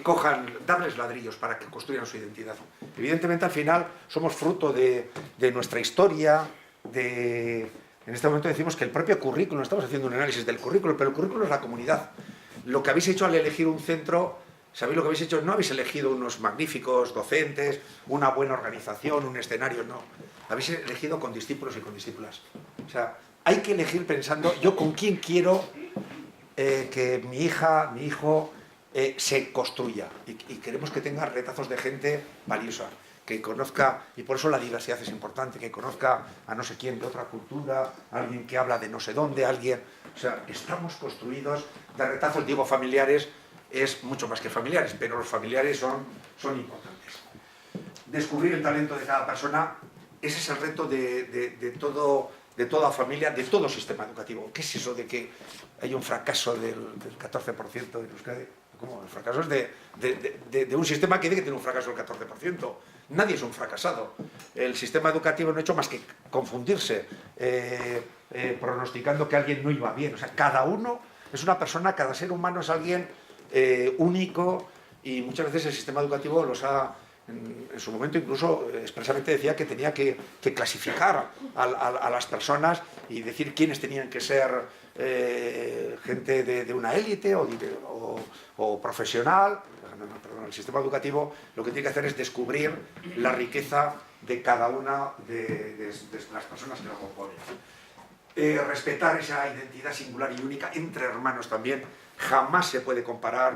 cojan, darles ladrillos para que construyan su identidad. Evidentemente, al final, somos fruto de nuestra historia, en este momento decimos que el propio currículum, estamos haciendo un análisis del currículum, pero el currículum es la comunidad. Lo que habéis hecho al elegir un centro, ¿sabéis lo que habéis hecho? No habéis elegido unos magníficos docentes, una buena organización, un escenario, no. Habéis elegido con discípulos y con discípulas. O sea, hay que elegir pensando, yo con quién quiero que mi hija, mi hijo se construya. Y queremos que tenga retazos de gente valiosa, que conozca, y por eso la diversidad es importante, que conozca a no sé quién de otra cultura, alguien que habla de no sé dónde, alguien... O sea, estamos construidos de retazos, digo familiares, es mucho más que familiares, pero los familiares son importantes. Descubrir el talento de cada persona, ese es el reto de toda familia, de todo sistema educativo. ¿Qué es eso de que hay un fracaso del 14% de Euskadi? ¿Cómo? El fracaso es de un sistema que dice que tiene un fracaso del 14%. Nadie es un fracasado. El sistema educativo no ha hecho más que confundirse, pronosticando que alguien no iba bien. O sea, cada uno es una persona, cada ser humano es alguien único, y muchas veces el sistema educativo los ha... En su momento incluso expresamente decía que tenía que clasificar a las personas y decir quiénes tenían que ser gente de una élite o profesional. Perdón, el sistema educativo lo que tiene que hacer es descubrir la riqueza de cada una de las personas que lo componen. Respetar esa identidad singular y única entre hermanos también. Jamás se puede comparar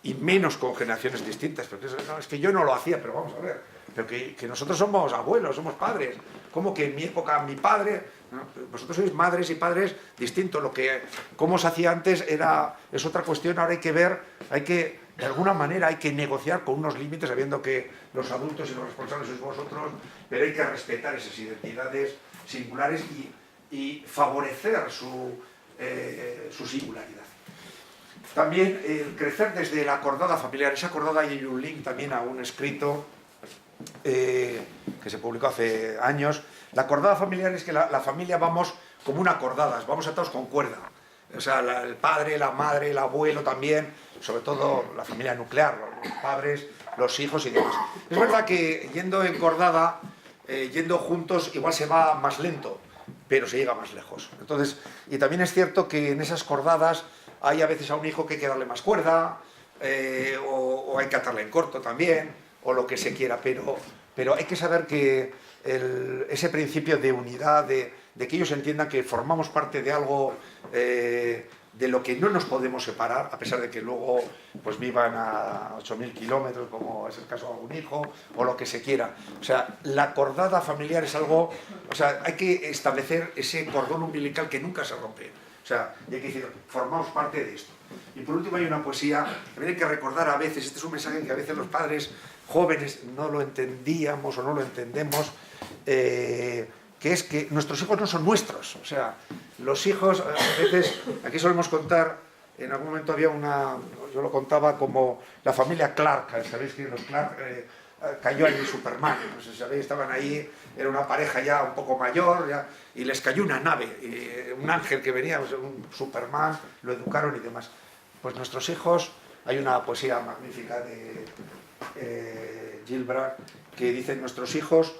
y menos con generaciones distintas, porque es que yo no lo hacía, pero vamos a ver, pero que nosotros somos abuelos, somos padres, como que en mi época mi padre, ¿no? Vosotros sois madres y padres distintos, cómo se hacía antes es otra cuestión. Ahora hay que ver, de alguna manera hay que negociar con unos límites, sabiendo que los adultos y los responsables sois vosotros, pero hay que respetar esas identidades singulares y favorecer su singularidad. También crecer desde la acordada familiar. Esa acordada, hay un link también a un escrito que se publicó hace años. La acordada familiar es que la familia vamos como una acordada, vamos atados con cuerda. O sea, el padre, la madre, el abuelo también, sobre todo la familia nuclear, los padres, los hijos y demás. Es verdad que yendo encordada, yendo juntos, igual se va más lento, pero se llega más lejos. Entonces, y también es cierto que en esas cordadas hay a veces a un hijo que hay que darle más cuerda, o hay que atarle en corto también, o lo que se quiera, pero hay que saber que ese principio de unidad, de que ellos entiendan que formamos parte de algo de lo que no nos podemos separar, a pesar de que luego pues vivan a 8.000 kilómetros, como es el caso de algún hijo, o lo que se quiera. O sea, la cordada familiar es algo... O sea, hay que establecer ese cordón umbilical que nunca se rompe. O sea, y hay que decir, formamos parte de esto. Y por último hay una poesía, también hay que recordar a veces, este es un mensaje que a veces los padres jóvenes no lo entendíamos o no lo entendemos, que es que nuestros hijos no son nuestros. O sea, los hijos, a veces, aquí solemos contar, en algún momento había yo lo contaba como la familia Clark, ¿sabéis que los Clark cayó ahí Superman? No sé si sabéis, estaban ahí, era una pareja ya un poco mayor, y les cayó una nave, un ángel que venía, un Superman, lo educaron y demás. Pues nuestros hijos, hay una poesía magnífica de Gilbert que dice: nuestros hijos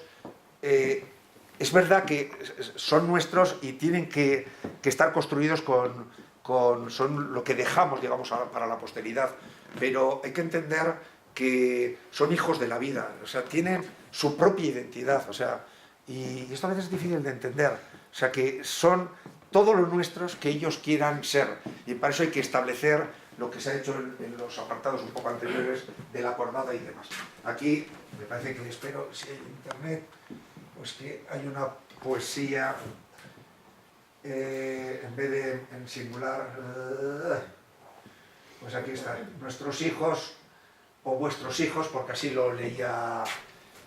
es verdad que son nuestros y tienen que estar construidos son lo que dejamos, digamos, para la posteridad, pero hay que entender que son hijos de la vida, o sea, tienen su propia identidad, o sea, y esto a veces es difícil de entender, o sea, que son todos los nuestros que ellos quieran ser, y para eso hay que establecer lo que se ha hecho en los apartados un poco anteriores de la acordada y demás. Aquí me parece que espero, si hay internet, pues que hay una poesía en vez de en singular, pues aquí está, nuestros hijos o vuestros hijos, porque así lo leía.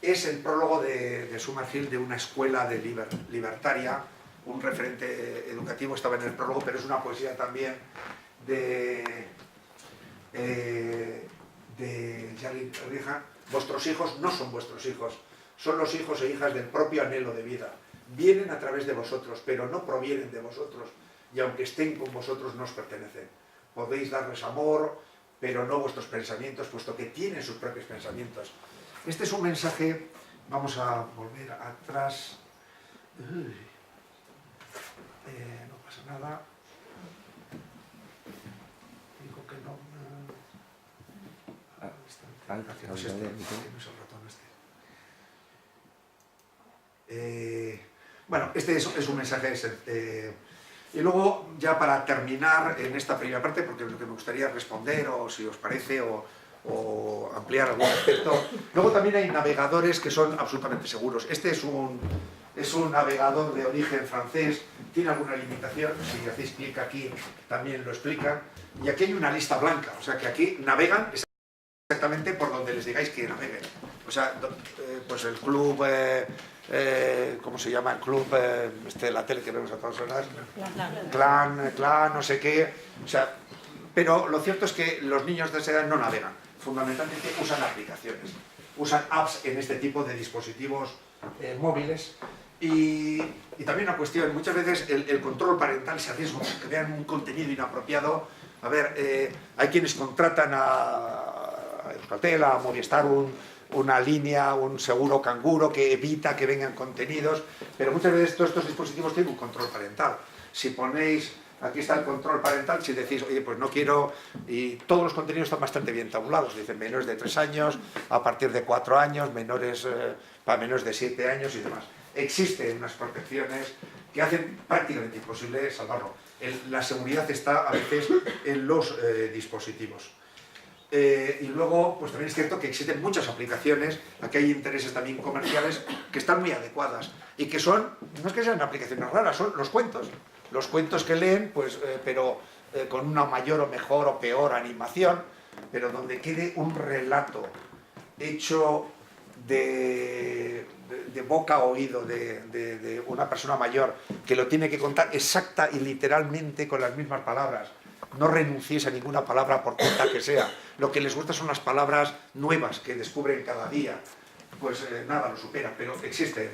Es el prólogo de Summerhill, de una escuela de libertaria, un referente educativo, estaba en el prólogo, pero es una poesía también de Jalil Rehan. Vuestros hijos no son vuestros hijos, son los hijos e hijas del propio anhelo de vida. Vienen a través de vosotros, pero no provienen de vosotros, y aunque estén con vosotros no os pertenecen. Podéis darles amor, pero no vuestros pensamientos, puesto que tienen sus propios pensamientos. Este es un mensaje, vamos a volver atrás. No pasa nada. Digo que no. Que no es este, no es el ratón este. Bueno, este es un mensaje. Y luego, ya para terminar en esta primera parte, porque lo que me gustaría responder, o si os parece, o ampliar algún aspecto. Luego también hay navegadores que son absolutamente seguros. Este es un navegador de origen francés, tiene alguna limitación, si hacéis clic aquí también lo explican, y aquí hay una lista blanca, o sea que aquí navegan exactamente por donde les digáis que naveguen. O sea, pues el club, ¿cómo se llama? El club, de la tele que vemos a todas horas, clan, no sé qué, o sea, pero lo cierto es que los niños de esa edad no navegan, fundamentalmente usan aplicaciones, usan apps en este tipo de dispositivos móviles. Y también una cuestión, muchas veces el control parental se arriesga a que vean un contenido inapropiado. A ver, hay quienes contratan a Euskaltel, a Movistar, una línea, un seguro canguro que evita que vengan contenidos, pero muchas veces todos estos dispositivos tienen un control parental. Si ponéis, aquí está el control parental, si decís, oye, pues no quiero, y todos los contenidos están bastante bien tabulados, dicen menores de 3 años, a partir de 4 años, menores para menores de 7 años y demás. Existen unas protecciones que hacen prácticamente imposible salvarlo. La seguridad está a veces en los dispositivos. Y luego, pues también es cierto que existen muchas aplicaciones, aquí hay intereses también comerciales que están muy adecuadas y que son, no es que sean aplicaciones raras, son los cuentos que leen, pues, pero con una mayor o mejor o peor animación, pero donde quede un relato hecho de boca a oído de una persona mayor que lo tiene que contar exacta y literalmente con las mismas palabras. No renunciéis a ninguna palabra por corta que sea. Lo que les gusta son las palabras nuevas que descubren cada día. Pues nada lo supera, pero existen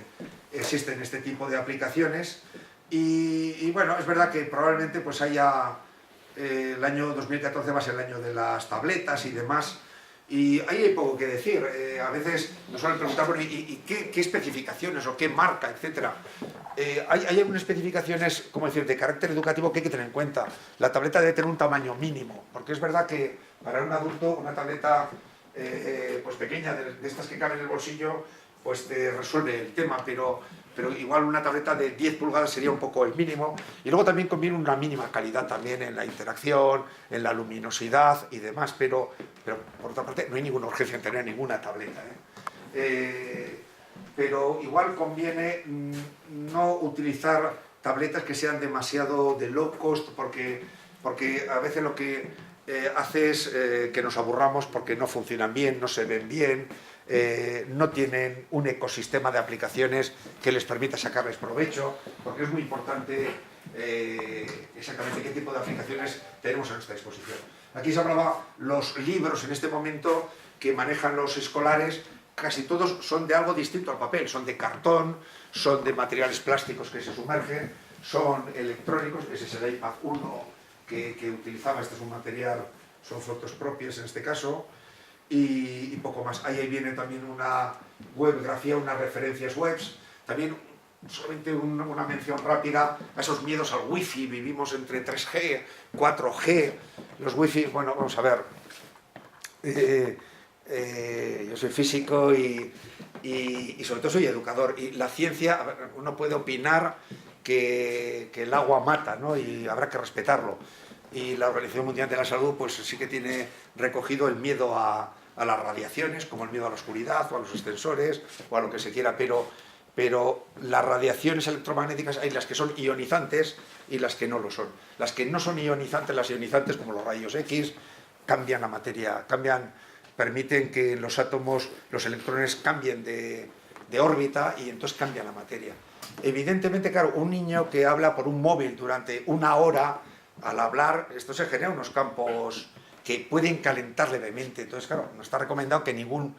este tipo de aplicaciones. Y bueno, es verdad que probablemente pues haya... el año 2014 va a ser el año de las tabletas y demás. Y ahí hay poco que decir. A veces nos suelen preguntar, bueno, ¿y qué especificaciones o qué marca, etcétera? Hay algunas especificaciones, como decir, de carácter educativo que hay que tener en cuenta. La tableta debe tener un tamaño mínimo, porque es verdad que para un adulto una tableta pues pequeña, de estas que caben en el bolsillo, pues te resuelve el tema, pero igual una tableta de 10 pulgadas sería un poco el mínimo. Y luego también conviene una mínima calidad también en la interacción, en la luminosidad y demás, pero por otra parte no hay ninguna urgencia en tener ninguna tableta, pero igual conviene no utilizar tabletas que sean demasiado de low cost, porque a veces lo que hace es que nos aburramos porque no funcionan bien, no se ven bien, no tienen un ecosistema de aplicaciones que les permita sacarles provecho, porque es muy importante exactamente qué tipo de aplicaciones tenemos a nuestra disposición. Aquí se hablaba los libros en este momento que manejan los escolares. Casi todos son de algo distinto al papel, son de cartón, son de materiales plásticos que se sumergen, son electrónicos, ese es el iPad 1 que utilizaba, este es un material, son fotos propias en este caso, y poco más. Ahí viene también una webgrafía, unas referencias webs, también solamente una mención rápida a esos miedos al wifi. Vivimos entre 3G, 4G, los wifi, bueno, vamos a ver. Yo soy físico y sobre todo soy educador, y la ciencia, uno puede opinar que el agua mata, ¿no? Y habrá que respetarlo, y la Organización Mundial de la Salud pues sí que tiene recogido el miedo a las radiaciones, como el miedo a la oscuridad o a los extensores o a lo que se quiera, pero las radiaciones electromagnéticas hay las que son ionizantes y las que no lo son. Las que no son ionizantes, las ionizantes como los rayos X, cambian la materia, permiten que los átomos, los electrones cambien de órbita y entonces cambia la materia. Evidentemente, claro, un niño que habla por un móvil durante una hora, al hablar, esto se genera unos campos que pueden calentar levemente. Entonces, claro, no está recomendado que ningún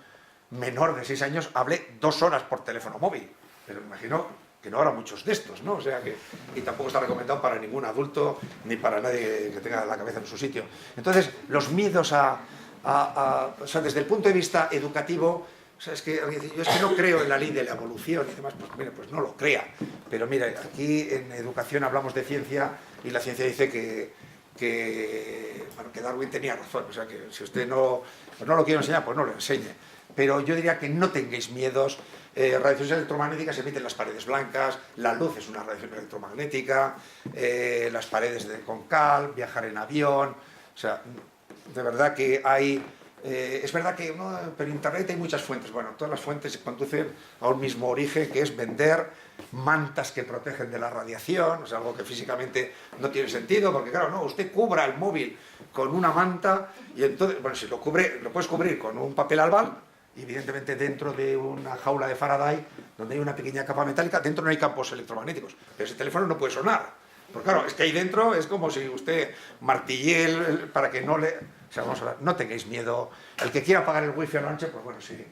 menor de 6 años hable 2 horas por teléfono móvil. Pero imagino que no habrá muchos de estos, ¿no? O sea que, y tampoco está recomendado para ningún adulto ni para nadie que tenga la cabeza en su sitio. Entonces, los miedos o sea, desde el punto de vista educativo, o sea, es que yo es que no creo en la ley de la evolución y demás, pues mire, pues no lo crea. Pero mire, aquí en educación hablamos de ciencia y la ciencia dice que Darwin tenía razón. O sea, que si usted no lo quiere enseñar, pues no lo enseñe. Pero yo diría que no tengáis miedos. Radiaciones electromagnéticas se emiten las paredes blancas, la luz es una radiación electromagnética, las paredes con cal, viajar en avión, o sea, de verdad que hay... es verdad que no, pero en Internet hay muchas fuentes. Bueno, todas las fuentes conducen a un mismo origen, que es vender mantas que protegen de la radiación, o sea, algo que físicamente no tiene sentido, porque claro, no, usted cubra el móvil con una manta y entonces, bueno, si lo cubre, lo puedes cubrir con un papel albal, evidentemente dentro de una jaula de Faraday, donde hay una pequeña capa metálica, dentro no hay campos electromagnéticos, pero ese teléfono no puede sonar. Porque claro, es que ahí dentro es como si usted martille para que no le... O sea, vamos a ver, no tengáis miedo. El que quiera apagar el wifi a la noche, pues bueno, sí.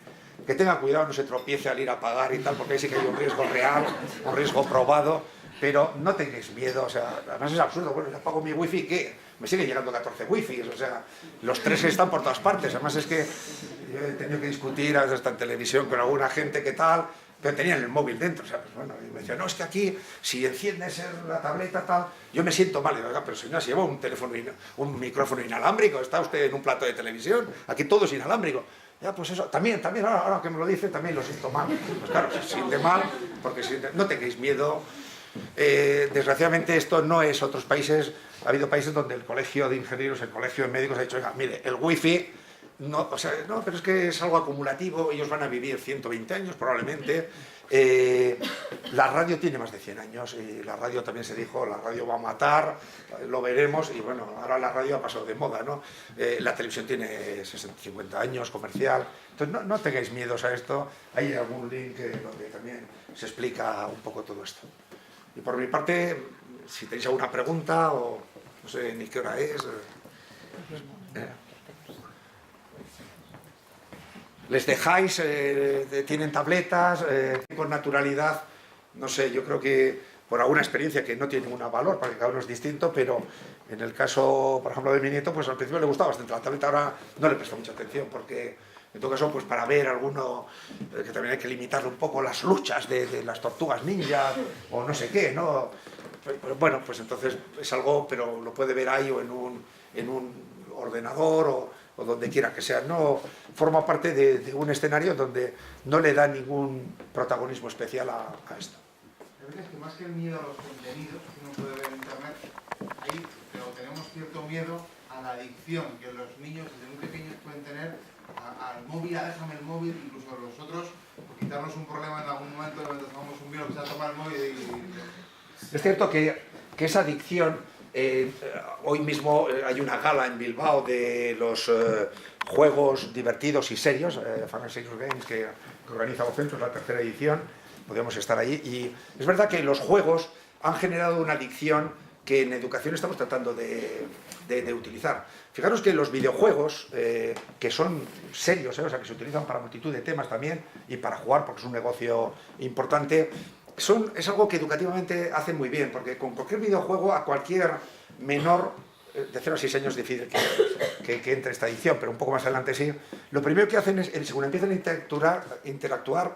Que tenga cuidado, no se tropiece al ir a apagar y tal, porque ahí sí que hay un riesgo real, un riesgo probado. Pero no tengáis miedo, o sea, además es absurdo. Bueno, yo apago mi wifi, ¿qué? Me siguen llegando 14 wifis, o sea, los 3 están por todas partes. Además es que yo he tenido que discutir hasta en televisión con alguna gente que tal... pero tenían el móvil dentro, o sea, pues bueno, y me decían, no, es que aquí, si enciendes la tableta, tal, yo me siento mal, y digo, pero señora, si lleva un micrófono inalámbrico, está usted en un plato de televisión, aquí todo es inalámbrico. Ya, pues eso, también, ahora que me lo dice, también lo siento mal. Pues claro, se siente mal, porque no tengáis miedo. Desgraciadamente esto no es otros países, ha habido países donde el colegio de ingenieros, el colegio de médicos ha dicho, oiga, mire, el wifi... No, o sea, no, pero es que es algo acumulativo, ellos van a vivir 120 años probablemente. La radio tiene más de 100 años y la radio también se dijo, la radio va a matar, lo veremos, y bueno, ahora la radio ha pasado de moda, ¿no? La televisión tiene 50 años, comercial, entonces no tengáis miedos a esto, hay algún link donde también se explica un poco todo esto. Y por mi parte, si tenéis alguna pregunta o no sé ni qué hora es... les dejáis, tienen tabletas, con naturalidad, no sé, yo creo que por alguna experiencia que no tiene ningún valor, porque cada uno es distinto, pero en el caso, por ejemplo, de mi nieto, pues al principio le gustaba bastante la tableta, ahora no le presto mucha atención, porque en todo caso, pues para ver alguno, que también hay que limitarle un poco las luchas de las tortugas ninja, o no sé qué, ¿no? Pero bueno, pues entonces es algo, pero lo puede ver ahí o en un ordenador o donde quiera que sea, no forma parte de un escenario donde no le da ningún protagonismo especial a esto. La verdad es que más que el miedo a los contenidos que uno puede ver en internet, pero tenemos cierto miedo a la adicción que los niños desde muy pequeños pueden tener al móvil, déjame el móvil, incluso nosotros, por quitarnos un problema en algún momento, nos dejamos un miedo que se ha tomado el móvil y... Es cierto que esa adicción... hoy mismo hay una gala en Bilbao de los juegos divertidos y serios, Fun and Serious Games, que organiza Vocentro, es la 3ª edición, podríamos estar allí, y es verdad que los juegos han generado una adicción que en educación estamos tratando de utilizar. Fijaros que los videojuegos, que son serios, o sea, que se utilizan para multitud de temas también, y para jugar, porque es un negocio importante, es algo que educativamente hacen muy bien, porque con cualquier videojuego a cualquier menor de 0 a 6 años decide que entre esta adicción, pero un poco más adelante sí. Lo primero que hacen es, según empiezan a interactuar,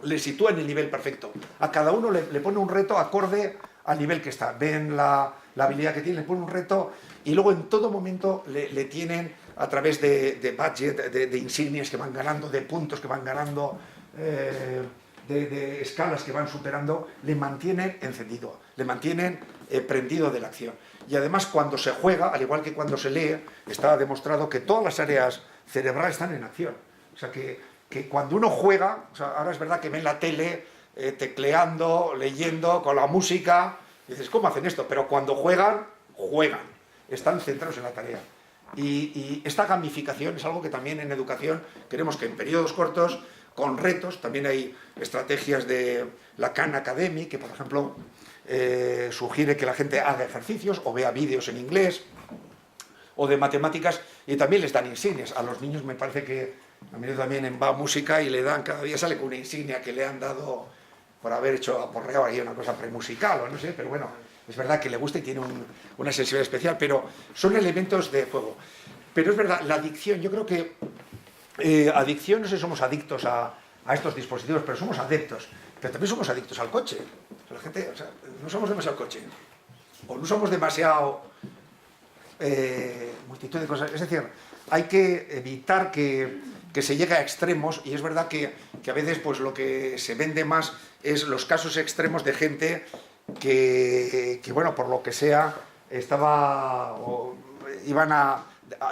le sitúan el nivel perfecto. A cada uno le pone un reto acorde al nivel que está. Ven la habilidad que tiene, le pone un reto y luego en todo momento le tienen a través de budget, de insignias que van ganando, de puntos que van ganando... de escalas que van superando, le mantienen encendido, le mantienen prendido de la acción. Y además cuando se juega, al igual que cuando se lee, está demostrado que todas las áreas cerebrales están en acción. O sea que cuando uno juega, o sea, ahora es verdad que ven la tele tecleando, leyendo, con la música, y dices, ¿cómo hacen esto? Pero cuando juegan, están centrados en la tarea. Y esta gamificación es algo que también en educación queremos que en periodos cortos, con retos, también hay estrategias de la Khan Academy, que por ejemplo sugiere que la gente haga ejercicios o vea vídeos en inglés, o de matemáticas, y también les dan insignias. A los niños me parece que a mí también en Va Música y le dan, cada día sale con una insignia que le han dado por haber hecho aporreado ahí una cosa premusical o no sé, pero bueno, es verdad que le gusta y tiene una sensibilidad especial, pero son elementos de juego. Pero es verdad, la adicción, yo creo que adicción, no sé si somos adictos a estos dispositivos, pero somos adeptos, pero también somos adictos al coche. La gente, o sea, no usamos demasiado coche, o no usamos demasiado multitud de cosas, es decir, hay que evitar que se llegue a extremos, y es verdad que a veces pues lo que se vende más es los casos extremos de gente que bueno, por lo que sea, iban a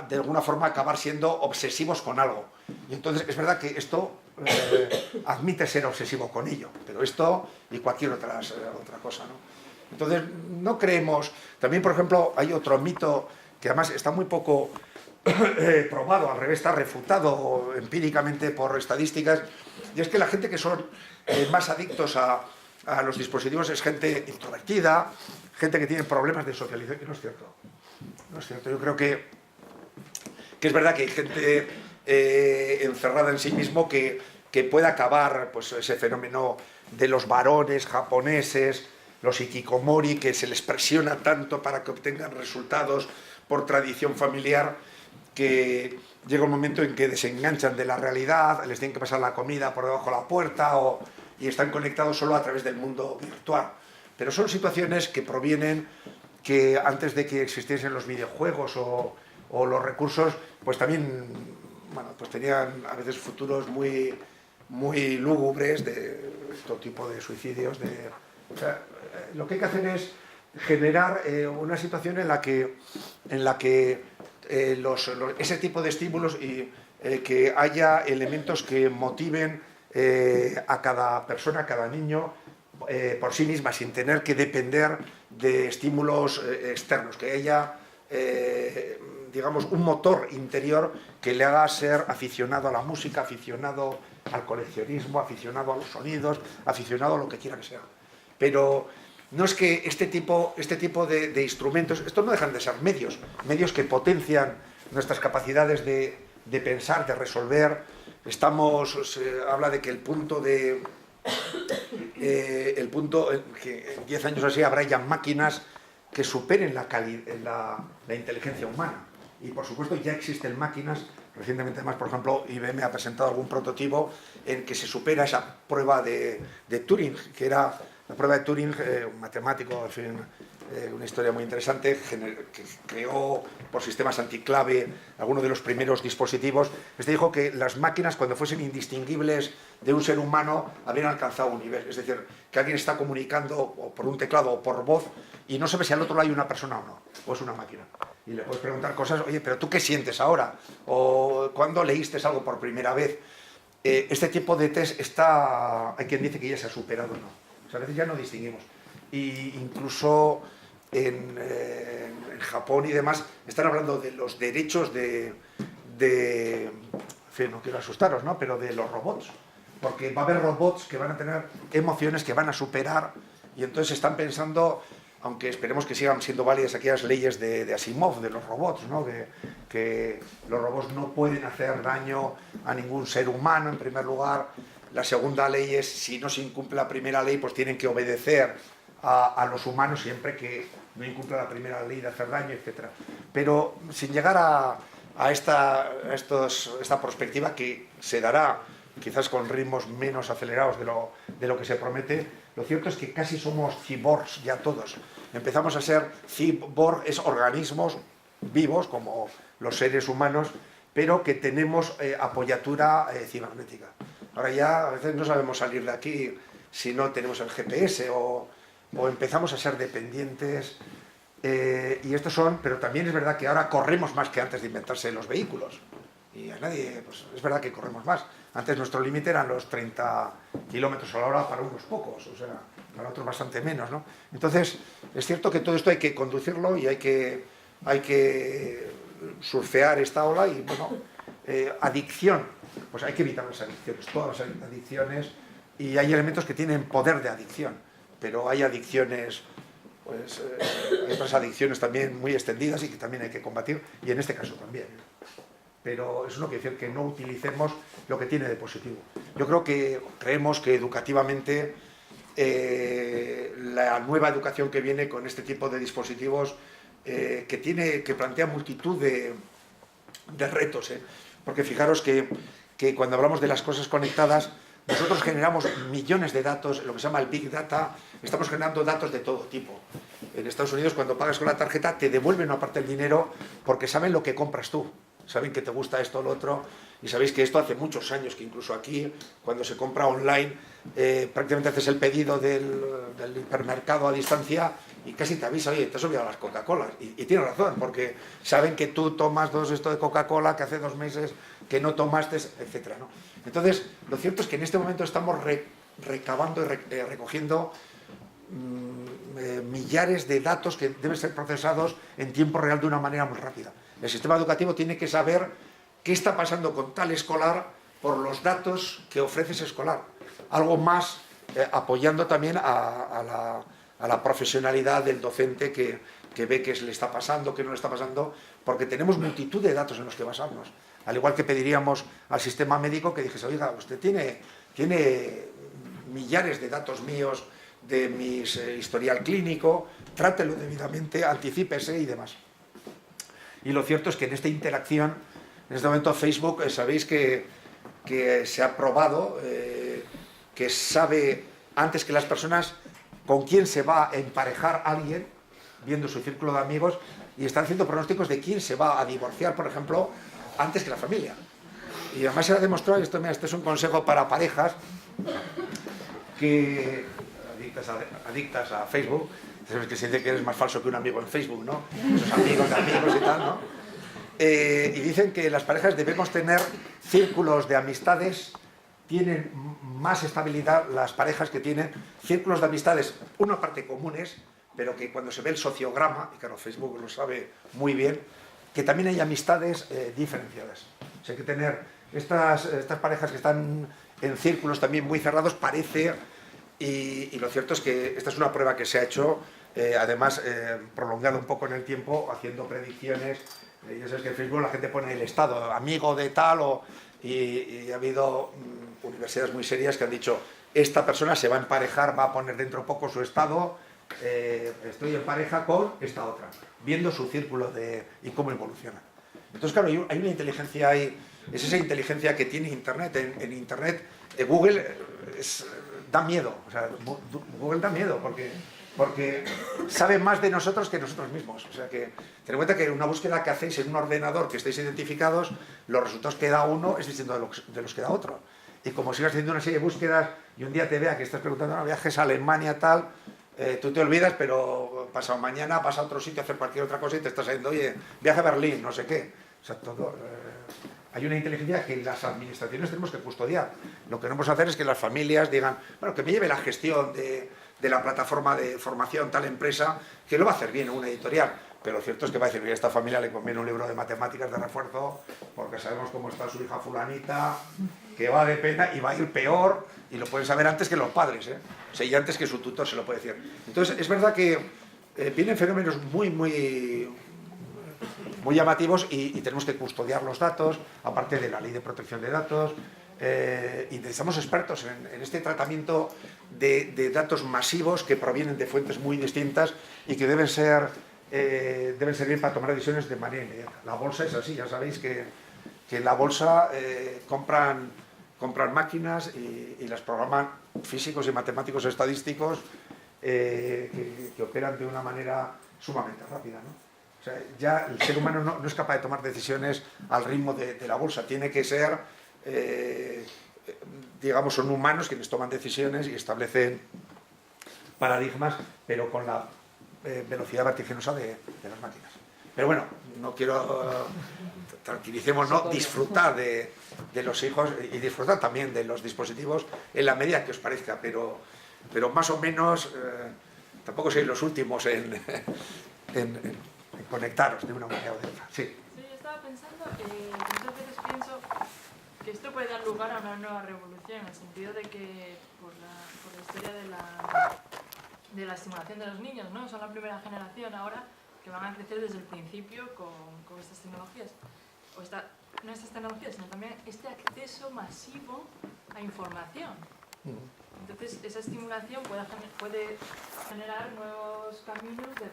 de alguna forma acabar siendo obsesivos con algo. Y entonces es verdad que esto admite ser obsesivo con ello, pero esto y cualquier otra cosa, ¿no? Entonces no creemos. También, por ejemplo, hay otro mito que además está muy poco probado, al revés, está refutado empíricamente por estadísticas, y es que la gente que son más adictos a los dispositivos es gente introvertida, gente que tiene problemas de socialización, y no es cierto. No es cierto. Yo creo que es verdad que hay gente encerrada en sí mismo que puede acabar, pues, ese fenómeno de los varones japoneses, los hikikomori, que se les presiona tanto para que obtengan resultados por tradición familiar, que llega un momento en que desenganchan de la realidad, les tienen que pasar la comida por debajo de la puerta y están conectados solo a través del mundo virtual. Pero son situaciones que provienen que antes de que existiesen los videojuegos o los recursos, pues también, bueno, pues tenían a veces futuros muy, muy lúgubres de todo tipo de suicidios. O sea, lo que hay que hacer es generar una situación en la que ese tipo de estímulos y que haya elementos que motiven a cada persona, a cada niño, por sí misma, sin tener que depender de estímulos externos, que haya, digamos, un motor interior que le haga ser aficionado a la música, aficionado al coleccionismo, aficionado a los sonidos, aficionado a lo que quiera que sea. Pero no es que este tipo de instrumentos, estos no dejan de ser medios que potencian nuestras capacidades de pensar, de resolver. Se habla de que el punto que en 10 años así habrá ya máquinas que superen la inteligencia humana. Y por supuesto ya existen máquinas, recientemente además, por ejemplo, IBM ha presentado algún prototipo en que se supera esa prueba de Turing, que era la prueba de Turing, un matemático, en fin, una historia muy interesante, que creó por sistemas anticlave algunos de los primeros dispositivos. Dijo que las máquinas, cuando fuesen indistinguibles de un ser humano, habían alcanzado un nivel. Es decir, que alguien está comunicando o por un teclado o por voz y no sabe si al otro lado hay una persona o no, o es una máquina. Y le puedes preguntar cosas, oye, pero ¿tú qué sientes ahora? O ¿cuándo leíste algo por primera vez? Este tipo de test hay quien dice que ya se ha superado, ¿no? O sea, a veces ya no distinguimos. Y incluso en Japón y demás están hablando de los derechos en fin, no quiero asustaros, ¿no? Pero de los robots. Porque va a haber robots que van a tener emociones que van a superar, y entonces están pensando, aunque esperemos que sigan siendo válidas aquellas leyes de Asimov, de los robots, ¿no? Que los robots no pueden hacer daño a ningún ser humano, en primer lugar. La segunda ley es, si no se incumple la primera ley, pues tienen que obedecer a los humanos siempre que no incumpla la primera ley de hacer daño, etc. Pero sin llegar a esta perspectiva que se dará quizás con ritmos menos acelerados de lo que se promete, lo cierto es que casi somos cyborgs ya todos. Empezamos a ser cyborgs, organismos vivos como los seres humanos, pero que tenemos apoyatura cibernética. Ahora ya a veces no sabemos salir de aquí si no tenemos el GPS o empezamos a ser dependientes. Y estos son, pero también es verdad que ahora corremos más que antes de inventarse los vehículos. Y a nadie, pues es verdad que corremos más. Antes nuestro límite eran los 30 kilómetros a la hora para unos pocos, o sea, para otros bastante menos, ¿no? Entonces, es cierto que todo esto hay que conducirlo y hay que surfear esta ola y, bueno, adicción, pues hay que evitar las adicciones, todas las adicciones, y hay elementos que tienen poder de adicción, pero hay adicciones, pues hay otras adicciones también muy extendidas y que también hay que combatir, y en este caso también. Pero eso no quiere decir que no utilicemos lo que tiene de positivo. Yo creo que creemos que educativamente la nueva educación que viene con este tipo de dispositivos que plantea multitud de retos, porque fijaros que cuando hablamos de las cosas conectadas, nosotros generamos millones de datos, lo que se llama el Big Data, estamos generando datos de todo tipo. En Estados Unidos, cuando pagas con la tarjeta, te devuelven una parte del dinero porque saben lo que compras tú. Saben que te gusta esto o lo otro, y sabéis que esto hace muchos años, que incluso aquí, cuando se compra online, prácticamente haces el pedido del hipermercado a distancia y casi te avisa, oye, te has olvidado las Coca-Colas. Y tienes razón, porque saben que tú tomas esto de Coca-Cola, que hace 2 meses que no tomaste, etcétera, ¿no? Entonces, lo cierto es que en este momento estamos recabando y recogiendo millares de datos que deben ser procesados en tiempo real de una manera muy rápida. El sistema educativo tiene que saber qué está pasando con tal escolar por los datos que ofrece ese escolar. Algo más apoyando también a la profesionalidad del docente que ve qué le está pasando, qué no le está pasando, porque tenemos multitud de datos en los que basarnos. Al igual que pediríamos al sistema médico que dijese, oiga, usted tiene millares de datos míos de mi historial clínico, trátelo debidamente, anticípese y demás. Y lo cierto es que en esta interacción, en este momento Facebook, sabéis que se ha probado, que sabe antes que las personas con quién se va a emparejar alguien, viendo su círculo de amigos, y está haciendo pronósticos de quién se va a divorciar, por ejemplo, antes que la familia. Y además se ha demostrado, y este es un consejo para parejas que adictas a Facebook, sabes que se dice que eres más falso que un amigo en Facebook, ¿no? Esos amigos de amigos y tal, ¿no? Y dicen que las parejas debemos tener círculos de amistades, tienen más estabilidad las parejas que tienen círculos de amistades, una parte comunes, pero que cuando se ve el sociograma, y claro, Facebook lo sabe muy bien, que también hay amistades diferenciadas. O sea, hay que tener estas parejas que están en círculos también muy cerrados, parece, y lo cierto es que esta es una prueba que se ha hecho, además prolongada un poco en el tiempo, haciendo predicciones. Ya sabes que en Facebook la gente pone el estado, amigo de tal, y ha habido universidades muy serias que han dicho, esta persona se va a emparejar, va a poner dentro poco su estado, estoy en pareja con esta otra, viendo su círculo y cómo evoluciona. Entonces, claro, hay una inteligencia, es esa inteligencia que tiene Internet. En Internet, Google da miedo, o sea, Google da miedo porque sabe más de nosotros que nosotros mismos. O sea que, ten en cuenta que una búsqueda que hacéis en un ordenador que estéis identificados, los resultados que da uno es distinto de los que da otro. Y como sigas haciendo una serie de búsquedas y un día te vea que estás preguntando, no, viajes a Alemania, tal, tú te olvidas, pero pasado mañana vas a otro sitio a hacer cualquier otra cosa y te estás yendo, oye, viaje a Berlín, no sé qué. O sea, todo, hay una inteligencia que las administraciones tenemos que custodiar. Lo que no podemos hacer es que las familias digan, bueno, que me lleve la gestión de la plataforma de formación tal empresa, que lo va a hacer bien una editorial. Pero lo cierto es que va a decir que a esta familia le conviene un libro de matemáticas de refuerzo, porque sabemos cómo está su hija fulanita, que va de pena y va a ir peor, y lo pueden saber antes que los padres, o sea, y antes que su tutor se lo puede decir. Entonces, es verdad que vienen fenómenos muy llamativos y tenemos que custodiar los datos, aparte de la ley de protección de datos, y necesitamos expertos en este tratamiento de datos masivos que provienen de fuentes muy distintas y que deben servir para tomar decisiones de manera inmediata. La bolsa es así, ya sabéis que en la bolsa compran máquinas y las programan físicos y matemáticos estadísticos que operan de una manera sumamente rápida, ¿no? O sea, ya el ser humano no es capaz de tomar decisiones al ritmo de la bolsa, tiene que ser digamos, son humanos quienes toman decisiones y establecen paradigmas, pero con la velocidad vertiginosa de las máquinas. Pero bueno, no quiero, tranquilicémonos, disfrutar de los hijos y disfrutar también de los dispositivos en la medida que os parezca, pero más o menos tampoco sois los últimos en conectaros de una manera o de otra. Sí. Sí, yo estaba pensando, muchas veces pienso que esto puede dar lugar a una nueva revolución, en el sentido de que por la historia de la estimulación de los niños, ¿no? Son la primera generación ahora que van a crecer desde el principio con estas tecnologías. No estas tecnologías, sino también este acceso masivo a información. Entonces, esa estimulación puede generar nuevos caminos de